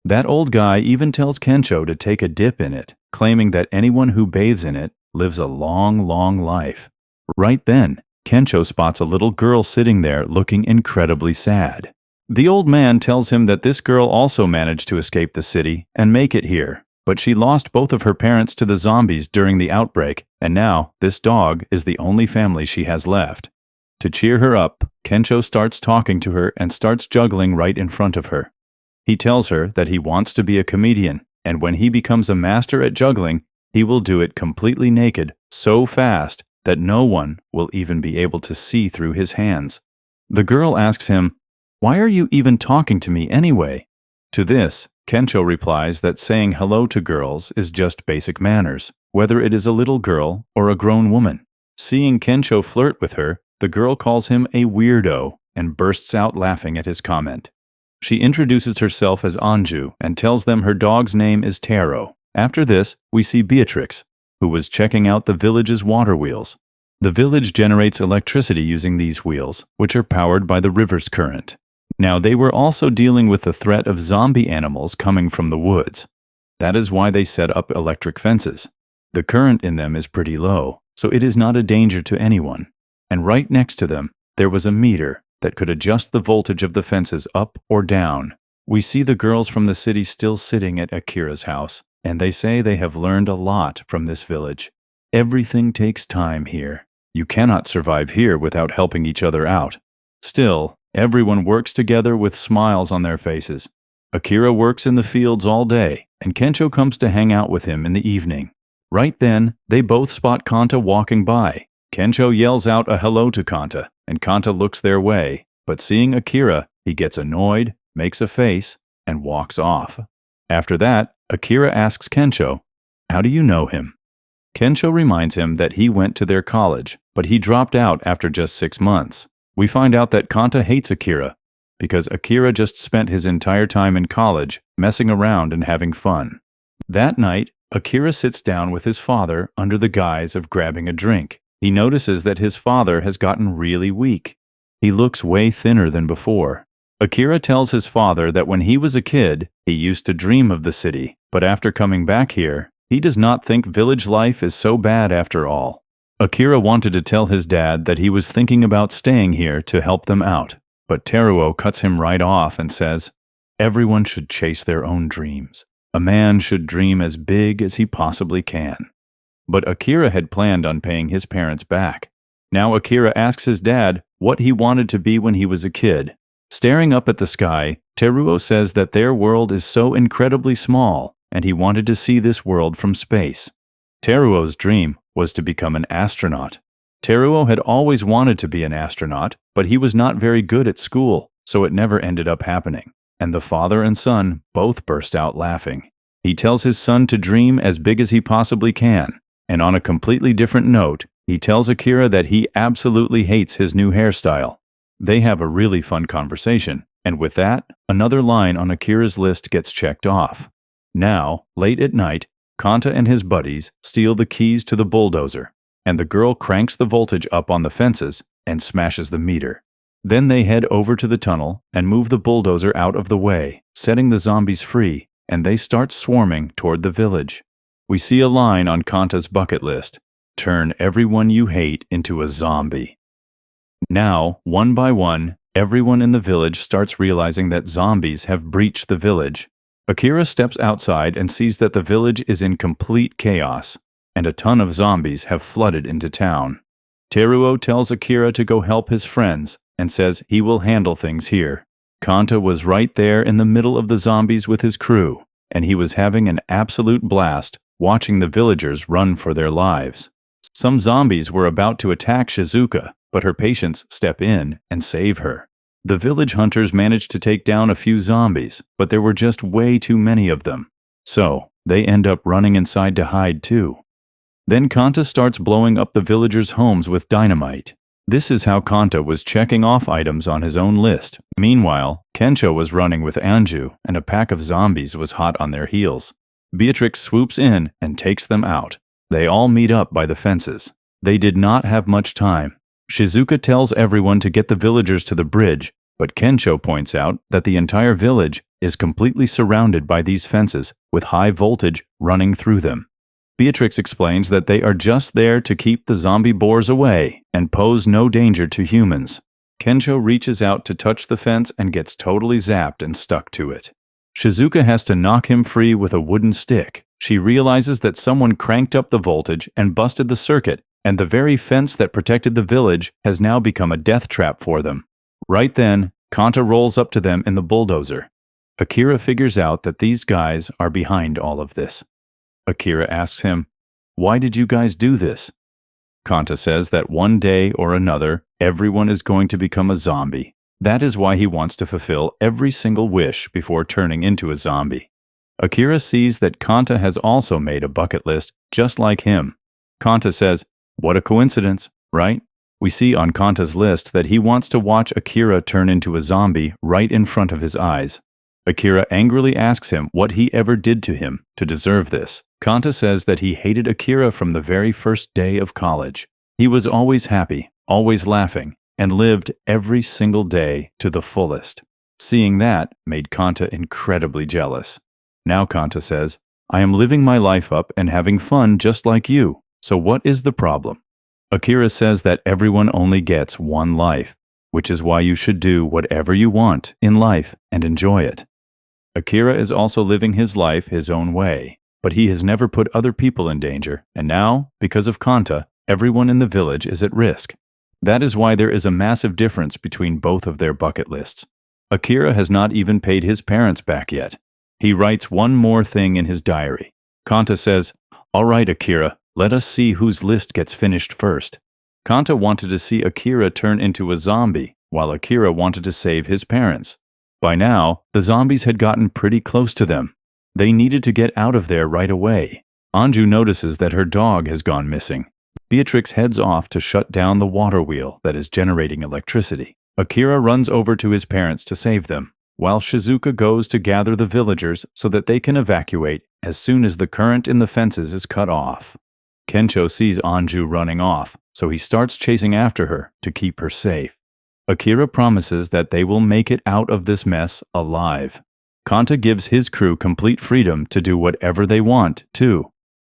That old guy even tells Kencho to take a dip in it, claiming that anyone who bathes in it lives a long, long life. Right then, Kensho spots a little girl sitting there looking incredibly sad. The old man tells him that this girl also managed to escape the city and make it here, but she lost both of her parents to the zombies during the outbreak, and now this dog is the only family she has left. To cheer her up, Kensho starts talking to her and starts juggling right in front of her. He tells her that he wants to be a comedian, and when he becomes a master at juggling, he will do it completely naked, so fast that no one will even be able to see through his hands. The girl asks him, "Why are you even talking to me anyway?" To this, Kensho replies that saying hello to girls is just basic manners, whether it is a little girl or a grown woman. Seeing Kensho flirt with her, the girl calls him a weirdo and bursts out laughing at his comment. She introduces herself as Anju and tells them her dog's name is Taro. After this, we see Beatrix, who was checking out the village's water wheels. The village generates electricity using these wheels, which are powered by the river's current. Now, they were also dealing with the threat of zombie animals coming from the woods. That is why they set up electric fences. The current in them is pretty low, so it is not a danger to anyone. And right next to them, there was a meter that could adjust the voltage of the fences up or down. We see the girls from the city still sitting at Akira's house, and they say they have learned a lot from this village. Everything takes time here. You cannot survive here without helping each other out. Still, everyone works together with smiles on their faces. Akira works in the fields all day, and Kensho comes to hang out with him in the evening. Right then, they both spot Kanta walking by. Kensho yells out a hello to Kanta, and Kanta looks their way, but seeing Akira, he gets annoyed, makes a face, and walks off. After that, Akira asks Kensho, "How do you know him?" Kensho reminds him that he went to their college, but he dropped out after just 6 months. We find out that Kanta hates Akira, because Akira just spent his entire time in college, messing around and having fun. That night, Akira sits down with his father under the guise of grabbing a drink. He notices that his father has gotten really weak. He looks way thinner than before. Akira tells his father that when he was a kid, he used to dream of the city, but after coming back here, he does not think village life is so bad after all. Akira wanted to tell his dad that he was thinking about staying here to help them out, but Teruo cuts him right off and says, "Everyone should chase their own dreams. A man should dream as big as he possibly can." But Akira had planned on paying his parents back. Now Akira asks his dad what he wanted to be when he was a kid. Staring up at the sky, Teruo says that their world is so incredibly small, and he wanted to see this world from space. Teruo's dream was to become an astronaut. Teruo had always wanted to be an astronaut, but he was not very good at school, so it never ended up happening. And the father and son both burst out laughing. He tells his son to dream as big as he possibly can. And on a completely different note, he tells Akira that he absolutely hates his new hairstyle. They have a really fun conversation, and with that, another line on Akira's list gets checked off. Now, late at night, Kanta and his buddies steal the keys to the bulldozer, and the girl cranks the voltage up on the fences and smashes the meter. Then they head over to the tunnel and move the bulldozer out of the way, setting the zombies free, and they start swarming toward the village. We see a line on Kanta's bucket list, "Turn everyone you hate into a zombie." Now, one by one, everyone in the village starts realizing that zombies have breached the village. Akira steps outside and sees that the village is in complete chaos, and a ton of zombies have flooded into town. Teruo tells Akira to go help his friends and says he will handle things here. Kanta was right there in the middle of the zombies with his crew, and he was having an absolute blast watching the villagers run for their lives. Some zombies were about to attack Shizuka, but her patients step in and save her. The village hunters managed to take down a few zombies, but there were just way too many of them. So, they end up running inside to hide too. Then Kanta starts blowing up the villagers' homes with dynamite. This is how Kanta was checking off items on his own list. Meanwhile, Kensho was running with Anju, and a pack of zombies was hot on their heels. Beatrix swoops in and takes them out. They all meet up by the fences. They did not have much time. Shizuka tells everyone to get the villagers to the bridge, but Kensho points out that the entire village is completely surrounded by these fences with high voltage running through them. Beatrix explains that they are just there to keep the zombie boars away and pose no danger to humans. Kensho reaches out to touch the fence and gets totally zapped and stuck to it. Shizuka has to knock him free with a wooden stick. She realizes that someone cranked up the voltage and busted the circuit, and the very fence that protected the village has now become a death trap for them. Right then, Kanta rolls up to them in the bulldozer. Akira figures out that these guys are behind all of this. Akira asks him, "Why did you guys do this?" Kanta says that one day or another, everyone is going to become a zombie. That is why he wants to fulfill every single wish before turning into a zombie. Akira sees that Kanta has also made a bucket list just like him. Kanta says, "What a coincidence, right?" We see on Kanta's list that he wants to watch Akira turn into a zombie right in front of his eyes. Akira angrily asks him what he ever did to him to deserve this. Kanta says that he hated Akira from the very first day of college. He was always happy, always laughing, and lived every single day to the fullest. Seeing that made Kanta incredibly jealous. Now Kanta says, "I am living my life up and having fun just like you, so what is the problem?" Akira says that everyone only gets one life, which is why you should do whatever you want in life and enjoy it. Akira is also living his life his own way, but he has never put other people in danger, and now, because of Kanta, everyone in the village is at risk. That is why there is a massive difference between both of their bucket lists. Akira has not even paid his parents back yet. He writes one more thing in his diary. Kanta says, "All right, Akira, let us see whose list gets finished first." Kanta wanted to see Akira turn into a zombie, while Akira wanted to save his parents. By now, the zombies had gotten pretty close to them. They needed to get out of there right away. Anju notices that her dog has gone missing. Beatrix heads off to shut down the water wheel that is generating electricity. Akira runs over to his parents to save them, while Shizuka goes to gather the villagers so that they can evacuate as soon as the current in the fences is cut off. Kensho sees Anju running off, so he starts chasing after her to keep her safe. Akira promises that they will make it out of this mess alive. Kanta gives his crew complete freedom to do whatever they want, too.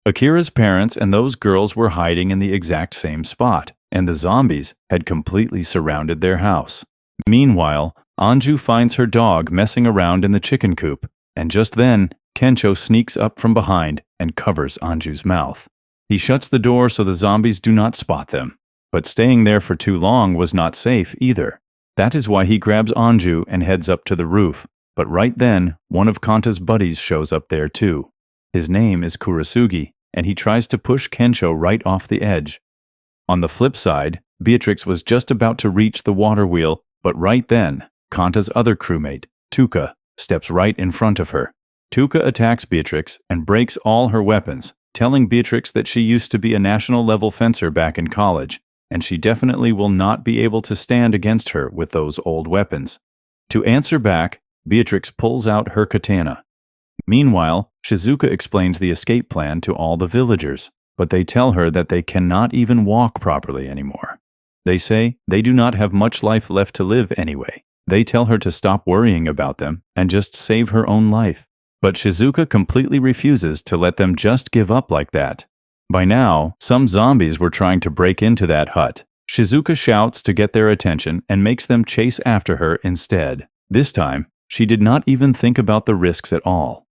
Akira's parents and those girls were hiding in the exact same spot, and the zombies had completely surrounded their house. Meanwhile, Anju finds her dog messing around in the chicken coop, and just then, Kensho sneaks up from behind and covers Anju's mouth. He shuts the door so the zombies do not spot them, but staying there for too long was not safe either. That is why he grabs Anju and heads up to the roof, but right then, one of Kanta's buddies shows up there too. His name is Kurasugi, and he tries to push Kensho right off the edge. On the flip side, Beatrix was just about to reach the water wheel, but right then, Kanta's other crewmate, Tuka, steps right in front of her. Tuka attacks Beatrix and breaks all her weapons, telling Beatrix that she used to be a national-level fencer back in college, and she definitely will not be able to stand against her with those old weapons. To answer back, Beatrix pulls out her katana. Meanwhile, Shizuka explains the escape plan to all the villagers, but they tell her that they cannot even walk properly anymore. They say they do not have much life left to live anyway. They tell her to stop worrying about them and just save her own life. But Shizuka completely refuses to let them just give up like that. By now, some zombies were trying to break into that hut. Shizuka shouts to get their attention and makes them chase after her instead. This time, she did not even think about the risks at all.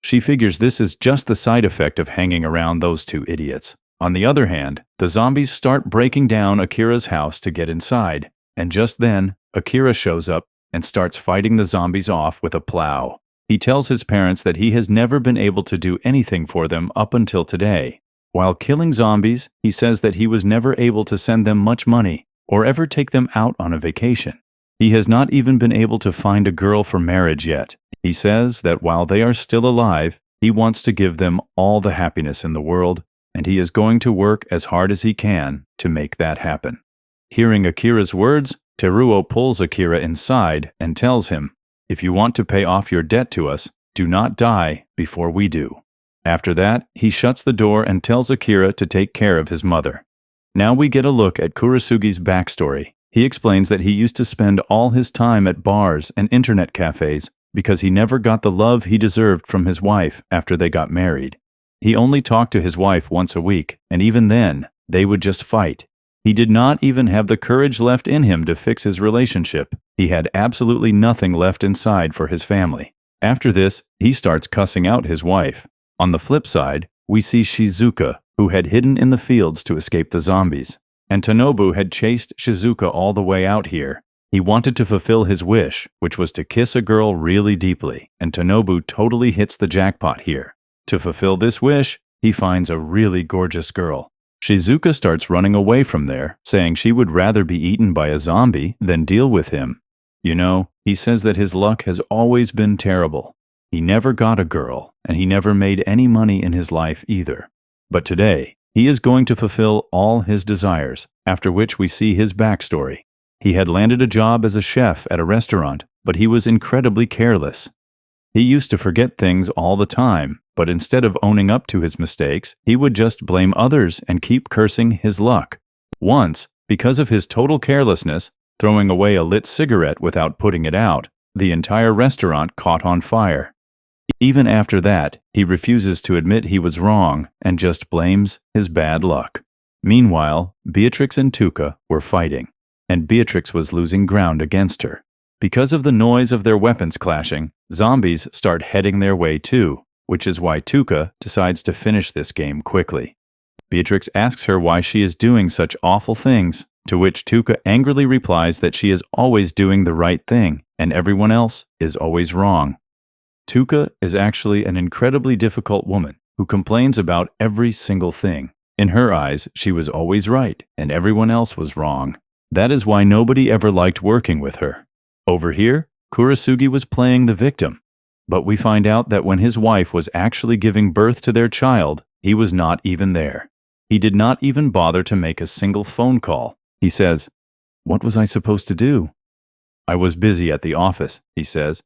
She figures this is just the side effect of hanging around those two idiots. On the other hand, the zombies start breaking down Akira's house to get inside, and just then, Akira shows up and starts fighting the zombies off with a plow. He tells his parents that he has never been able to do anything for them up until today. While killing zombies, he says that he was never able to send them much money or ever take them out on a vacation. He has not even been able to find a girl for marriage yet. He says that while they are still alive, he wants to give them all the happiness in the world, and he is going to work as hard as he can to make that happen. Hearing Akira's words, Teruo pulls Akira inside and tells him, "If you want to pay off your debt to us, do not die before we do." After that, he shuts the door and tells Akira to take care of his mother. Now we get a look at Kurasugi's backstory. He explains that he used to spend all his time at bars and internet cafes because he never got the love he deserved from his wife after they got married. He only talked to his wife once a week, and even then, they would just fight. He did not even have the courage left in him to fix his relationship. He had absolutely nothing left inside for his family. After this, he starts cussing out his wife. On the flip side, we see Shizuka, who had hidden in the fields to escape the zombies. And Tanobu had chased Shizuka all the way out here. He wanted to fulfill his wish, which was to kiss a girl really deeply, and Tanobu totally hits the jackpot here. To fulfill this wish, he finds a really gorgeous girl. Shizuka starts running away from there, saying she would rather be eaten by a zombie than deal with him. You know, he says that his luck has always been terrible. He never got a girl, and he never made any money in his life either. But today, he is going to fulfill all his desires, after which we see his backstory. He had landed a job as a chef at a restaurant, but he was incredibly careless. He used to forget things all the time, but instead of owning up to his mistakes, he would just blame others and keep cursing his luck. Once, because of his total carelessness, throwing away a lit cigarette without putting it out, the entire restaurant caught on fire. Even after that, he refuses to admit he was wrong and just blames his bad luck. Meanwhile, Beatrix and Tuka were fighting, and Beatrix was losing ground against her. Because of the noise of their weapons clashing, zombies start heading their way too, which is why Tuka decides to finish this game quickly. Beatrix asks her why she is doing such awful things, to which Tuka angrily replies that she is always doing the right thing and everyone else is always wrong. Tuka is actually an incredibly difficult woman who complains about every single thing. In her eyes, she was always right and everyone else was wrong. That is why nobody ever liked working with her. Over here, Kurasugi was playing the victim, but we find out that when his wife was actually giving birth to their child, he was not even there. He did not even bother to make a single phone call. He says, "What was I supposed to do?" "I was busy at the office," he says.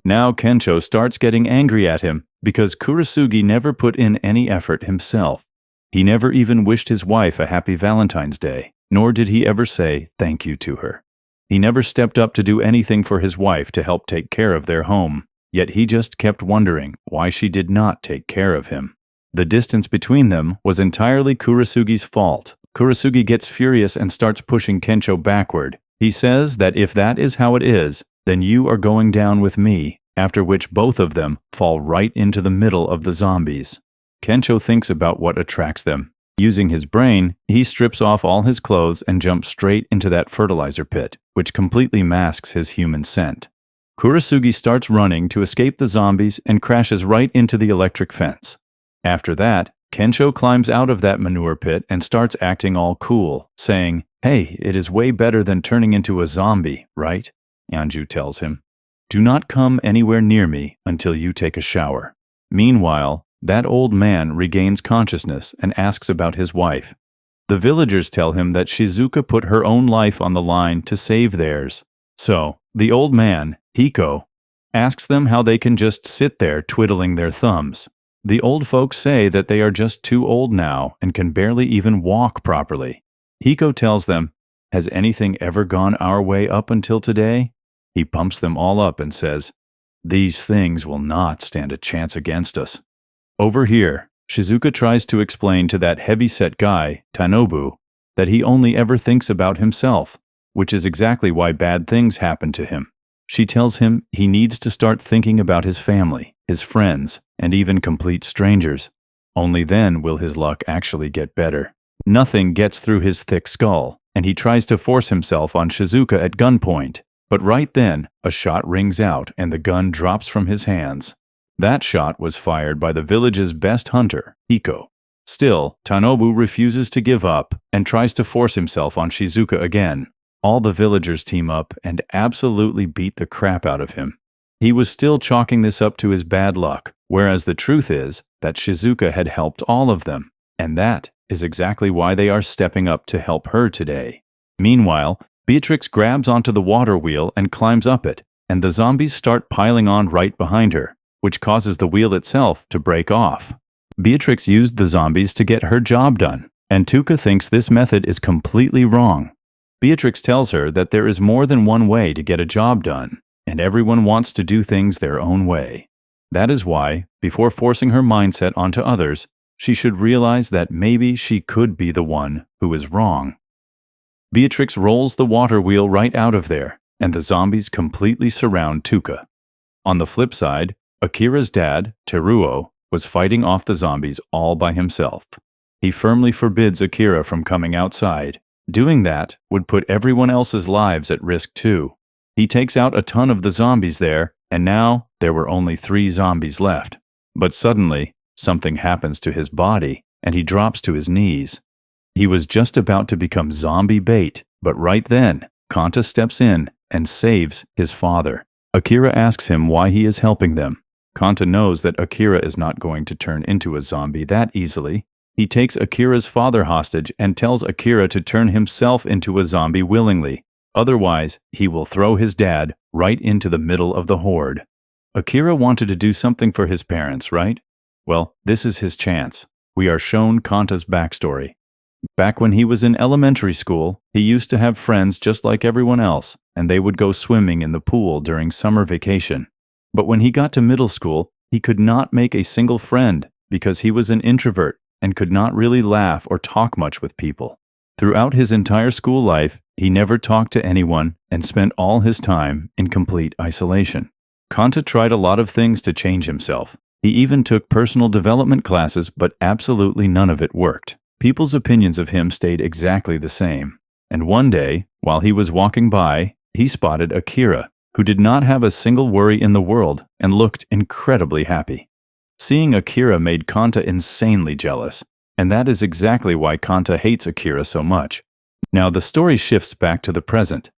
Now Kencho starts getting angry at him because Kurasugi never put in any effort himself. He never even wished his wife a happy Valentine's Day, nor did he ever say thank you to her. He never stepped up to do anything for his wife to help take care of their home, yet he just kept wondering why she did not take care of him. The distance between them was entirely Kurasugi's fault. Kurasugi gets furious and starts pushing Kencho backward. He says that if that is how it is, then you are going down with me, after which both of them fall right into the middle of the zombies. Kencho thinks about what attracts them. Using his brain, he strips off all his clothes and jumps straight into that fertilizer pit, which completely masks his human scent. Kurasugi starts running to escape the zombies and crashes right into the electric fence. After that, Kencho climbs out of that manure pit and starts acting all cool, saying, "Hey, it is way better than turning into a zombie, right?" Anju tells him, "Do not come anywhere near me until you take a shower." Meanwhile, that old man regains consciousness and asks about his wife. The villagers tell him that Shizuka put her own life on the line to save theirs. So, the old man, Hiko, asks them how they can just sit there twiddling their thumbs. The old folks say that they are just too old now and can barely even walk properly. Hiko tells them, "Has anything ever gone our way up until today?" He pumps them all up and says, "These things will not stand a chance against us." Over here, Shizuka tries to explain to that heavy-set guy, Tanobu, that he only ever thinks about himself, which is exactly why bad things happen to him. She tells him he needs to start thinking about his family, his friends, and even complete strangers. Only then will his luck actually get better. Nothing gets through his thick skull, and he tries to force himself on Shizuka at gunpoint. But right then, a shot rings out and the gun drops from his hands. That shot was fired by the village's best hunter, Hiko. Still, Tanobu refuses to give up and tries to force himself on Shizuka again. All the villagers team up and absolutely beat the crap out of him. He was still chalking this up to his bad luck, whereas the truth is that Shizuka had helped all of them, and that is exactly why they are stepping up to help her today. Meanwhile, Beatrix grabs onto the water wheel and climbs up it, and the zombies start piling on right behind her, which causes the wheel itself to break off. Beatrix used the zombies to get her job done, and Tuka thinks this method is completely wrong. Beatrix tells her that there is more than one way to get a job done, and everyone wants to do things their own way. That is why, before forcing her mindset onto others, she should realize that maybe she could be the one who is wrong. Beatrix rolls the water wheel right out of there, and the zombies completely surround Tuca. On the flip side, Akira's dad, Teruo, was fighting off the zombies all by himself. He firmly forbids Akira from coming outside. Doing that would put everyone else's lives at risk too. He takes out a ton of the zombies there, and now there were only 3 zombies left. But suddenly, something happens to his body, and he drops to his knees. He was just about to become zombie bait, but right then, Kanta steps in and saves his father. Akira asks him why he is helping them. Kanta knows that Akira is not going to turn into a zombie that easily. He takes Akira's father hostage and tells Akira to turn himself into a zombie willingly. Otherwise, he will throw his dad right into the middle of the horde. Akira wanted to do something for his parents, right? Well, this is his chance. We are shown Kanta's backstory. Back when he was in elementary school, he used to have friends just like everyone else, and they would go swimming in the pool during summer vacation. But when he got to middle school, he could not make a single friend because he was an introvert and could not really laugh or talk much with people. Throughout his entire school life, he never talked to anyone and spent all his time in complete isolation. Kanta tried a lot of things to change himself. He even took personal development classes, but absolutely none of it worked. People's opinions of him stayed exactly the same. And one day, while he was walking by, he spotted Akira, who did not have a single worry in the world and looked incredibly happy. Seeing Akira made Kanta insanely jealous, and that is exactly why Kanta hates Akira so much. Now the story shifts back to the present.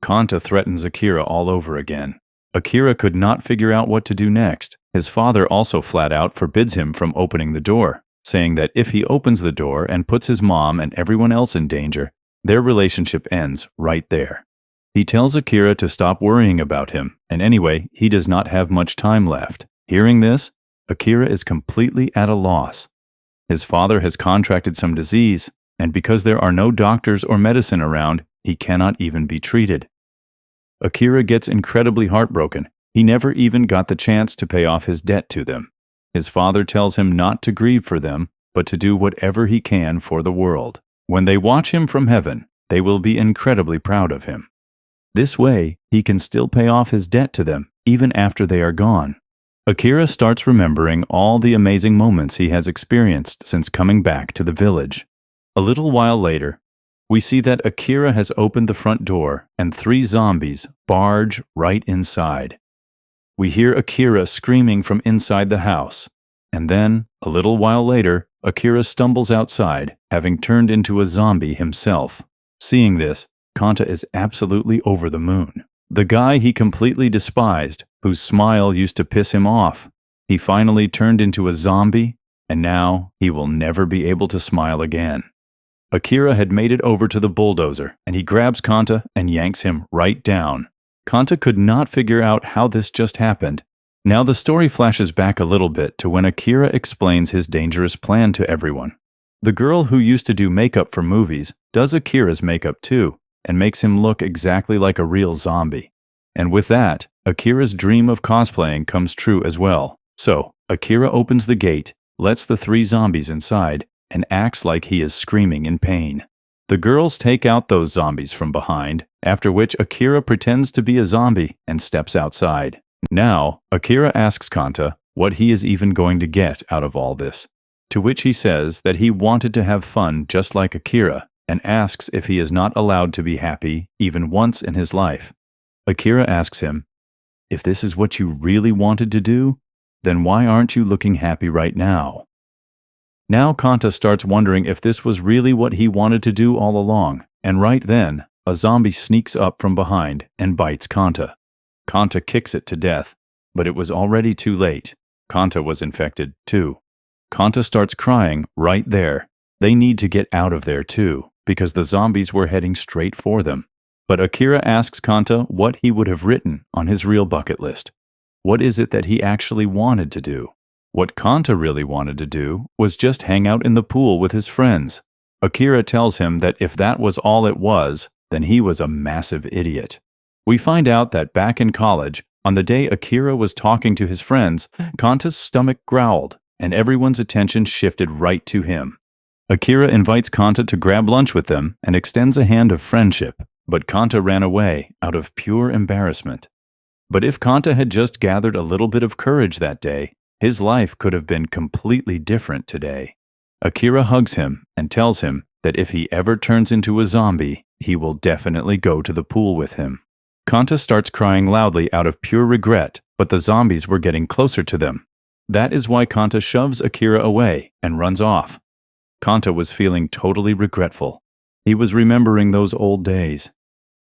Kanta threatens Akira all over again. Akira could not figure out what to do next. His father also flat out forbids him from opening the door, saying that if he opens the door and puts his mom and everyone else in danger, their relationship ends right there. He tells Akira to stop worrying about him, and anyway, he does not have much time left. Hearing this, Akira is completely at a loss. His father has contracted some disease, and because there are no doctors or medicine around, he cannot even be treated. Akira gets incredibly heartbroken. He never even got the chance to pay off his debt to them. His father tells him not to grieve for them, but to do whatever he can for the world. When they watch him from heaven, they will be incredibly proud of him. This way, he can still pay off his debt to them, even after they are gone. Akira starts remembering all the amazing moments he has experienced since coming back to the village. A little while later, we see that Akira has opened the front door and 3 zombies barge right inside. We hear Akira screaming from inside the house, and then, a little while later, Akira stumbles outside, having turned into a zombie himself. Seeing this, Kanta is absolutely over the moon. The guy he completely despised, whose smile used to piss him off, he finally turned into a zombie, and now he will never be able to smile again. Akira had made it over to the bulldozer, and he grabs Kanta and yanks him right down. Kanta could not figure out how this just happened. Now the story flashes back a little bit to when Akira explains his dangerous plan to everyone. The girl who used to do makeup for movies does Akira's makeup too, and makes him look exactly like a real zombie. And with that, Akira's dream of cosplaying comes true as well. So, Akira opens the gate, lets the 3 zombies inside, and acts like he is screaming in pain. The girls take out those zombies from behind, after which Akira pretends to be a zombie and steps outside. Now, Akira asks Kanta what he is even going to get out of all this, to which he says that he wanted to have fun just like Akira, and asks if he is not allowed to be happy even once in his life. Akira asks him, "If this is what you really wanted to do, then why aren't you looking happy right now?" Now Kanta starts wondering if this was really what he wanted to do all along, and right then, a zombie sneaks up from behind and bites Kanta. Kanta kicks it to death, but it was already too late. Kanta was infected too. Kanta starts crying right there. They need to get out of there too, because the zombies were heading straight for them. But Akira asks Kanta what he would have written on his real bucket list. What is it that he actually wanted to do? What Kanta really wanted to do was just hang out in the pool with his friends. Akira tells him that if that was all it was, then he was a massive idiot. We find out that back in college, On the day Akira was talking to his friends, Kanta's stomach growled, and everyone's attention shifted right to him. Akira invites Kanta to grab lunch with them and extends a hand of friendship, but Kanta ran away out of pure embarrassment. But if Kanta had just gathered a little bit of courage that day, his life could have been completely different today. Akira hugs him and tells him that if he ever turns into a zombie, he will definitely go to the pool with him. Kanta starts crying loudly out of pure regret, but the zombies were getting closer to them. That is why Kanta shoves Akira away and runs off. Kanta was feeling totally regretful. He was remembering those old days.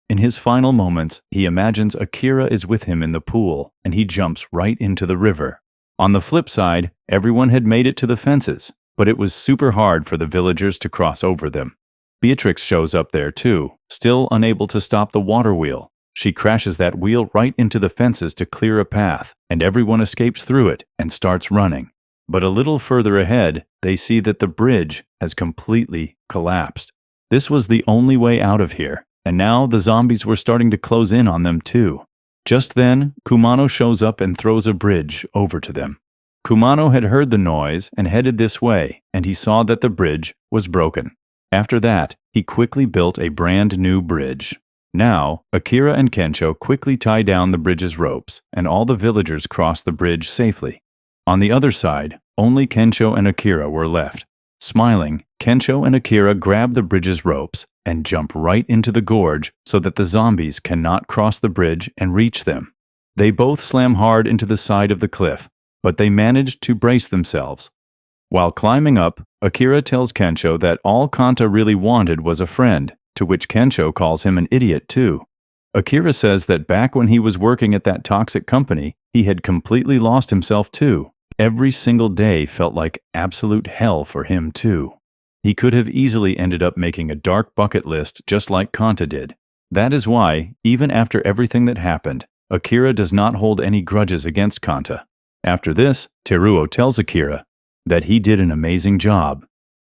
In his final moments, he imagines Akira is with him in the pool, and he jumps right into the river. On the flip side, everyone had made it to the fences, but it was super hard for the villagers to cross over them. Beatrix shows up there too, still unable to stop the water wheel. She crashes that wheel right into the fences to clear a path, and everyone escapes through it and starts running. But a little further ahead, they see that the bridge has completely collapsed. This was the only way out of here, and now the zombies were starting to close in on them too. Just then, Kumano shows up and throws a bridge over to them. Kumano had heard the noise and headed this way, and he saw that the bridge was broken. After that, he quickly built a brand new bridge. Now, Akira and Kensho quickly tie down the bridge's ropes, and all the villagers cross the bridge safely. On the other side, only Kensho and Akira were left. Smiling, Kensho and Akira grab the bridge's ropes and jump right into the gorge so that the zombies cannot cross the bridge and reach them. They both slam hard into the side of the cliff, but they managed to brace themselves. While climbing up, Akira tells Kensho that all Kanta really wanted was a friend, to which Kensho calls him an idiot too. Akira says that back when he was working at that toxic company, he had completely lost himself too. Every single day felt like absolute hell for him too. He could have easily ended up making a dark bucket list just like Kanta did. That is why, even after everything that happened, Akira does not hold any grudges against Kanta. After this, Teruo tells Akira that he did an amazing job.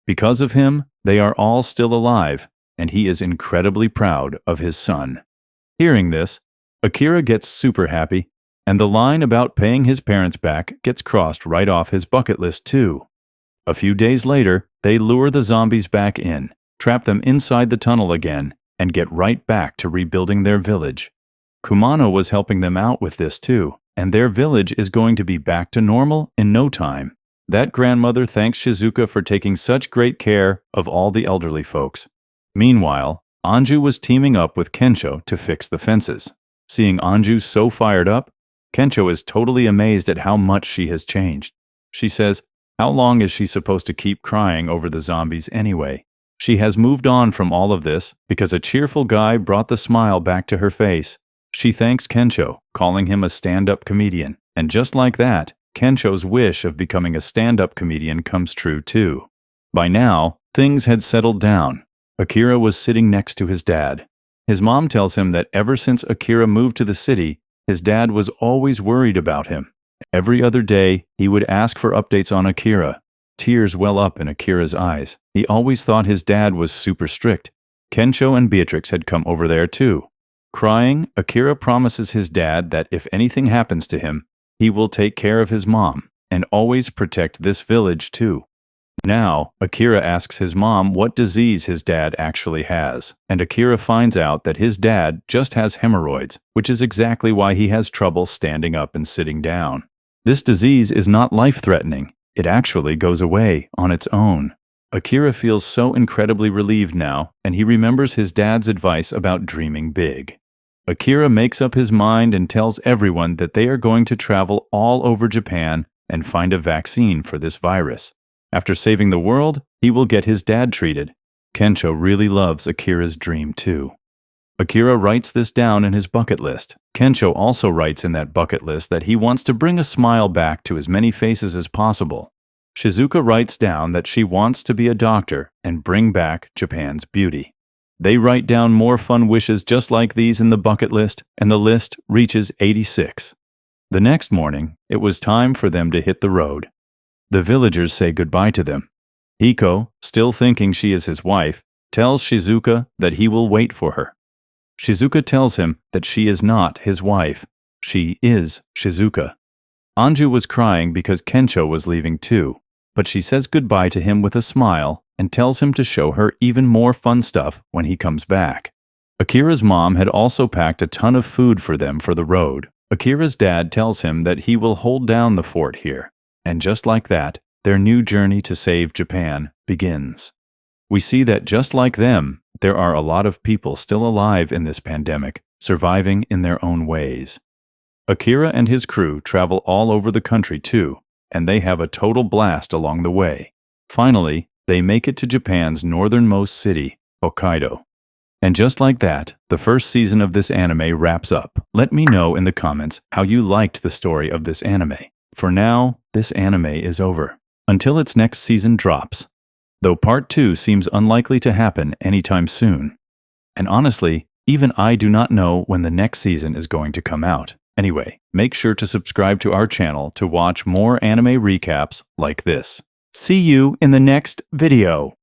Because of him, they are all still alive, and he is incredibly proud of his son. Hearing this, Akira gets super happy, and the line about paying his parents back gets crossed right off his bucket list too. A few days later, they lure the zombies back in, trap them inside the tunnel again, and get right back to rebuilding their village. Kumano was helping them out with this too, and their village is going to be back to normal in no time. That grandmother thanks Shizuka for taking such great care of all the elderly folks. Meanwhile, Anju was teaming up with Kensho to fix the fences. Seeing Anju so fired up, Kensho is totally amazed at how much she has changed. She says, how long is she supposed to keep crying over the zombies anyway? She has moved on from all of this because a cheerful guy brought the smile back to her face. She thanks Kensho, calling him a stand-up comedian, and just like that, Kensho's wish of becoming a stand-up comedian comes true too. By now, things had settled down. Akira was sitting next to his dad. His mom tells him that ever since Akira moved to the city, his dad was always worried about him. Every other day, he would ask for updates on Akira. Tears well up in Akira's eyes. He always thought his dad was super strict. Kensho and Beatrix had come over there too. Crying, Akira promises his dad that if anything happens to him, he will take care of his mom and always protect this village too. Now, Akira asks his mom what disease his dad actually has, and Akira finds out that his dad just has hemorrhoids, which is exactly why he has trouble standing up and sitting down. This disease is not life-threatening. It actually goes away on its own. Akira feels so incredibly relieved now, and he remembers his dad's advice about dreaming big. Akira makes up his mind and tells everyone that they are going to travel all over Japan and find a vaccine for this virus. After saving the world, he will get his dad treated. Kensho really loves Akira's dream too. Akira writes this down in his bucket list. Kensho also writes in that bucket list that he wants to bring a smile back to as many faces as possible. Shizuka writes down that she wants to be a doctor and bring back Japan's beauty. They write down more fun wishes just like these in the bucket list, and the list reaches 86. The next morning, it was time for them to hit the road. The villagers say goodbye to them. Hiko, still thinking she is his wife, tells Shizuka that he will wait for her. Shizuka tells him that she is not his wife. She is Shizuka. Anju was crying because Kensho was leaving too, but she says goodbye to him with a smile and tells him to show her even more fun stuff when he comes back. Akira's mom had also packed a ton of food for them for the road. Akira's dad tells him that he will hold down the fort here, and just like that, their new journey to save Japan begins. We see that just like them, there are a lot of people still alive in this pandemic, surviving in their own ways. Akira and his crew travel all over the country too, and they have a total blast along the way. Finally, they make it to Japan's northernmost city, Hokkaido. And just like that, the first season of this anime wraps up. Let me know in the comments how you liked the story of this anime. For now, this anime is over, until its next season drops, though part 2 seems unlikely to happen anytime soon. And honestly, even I do not know when the next season is going to come out. Anyway, make sure to subscribe to our channel to watch more anime recaps like this. See you in the next video.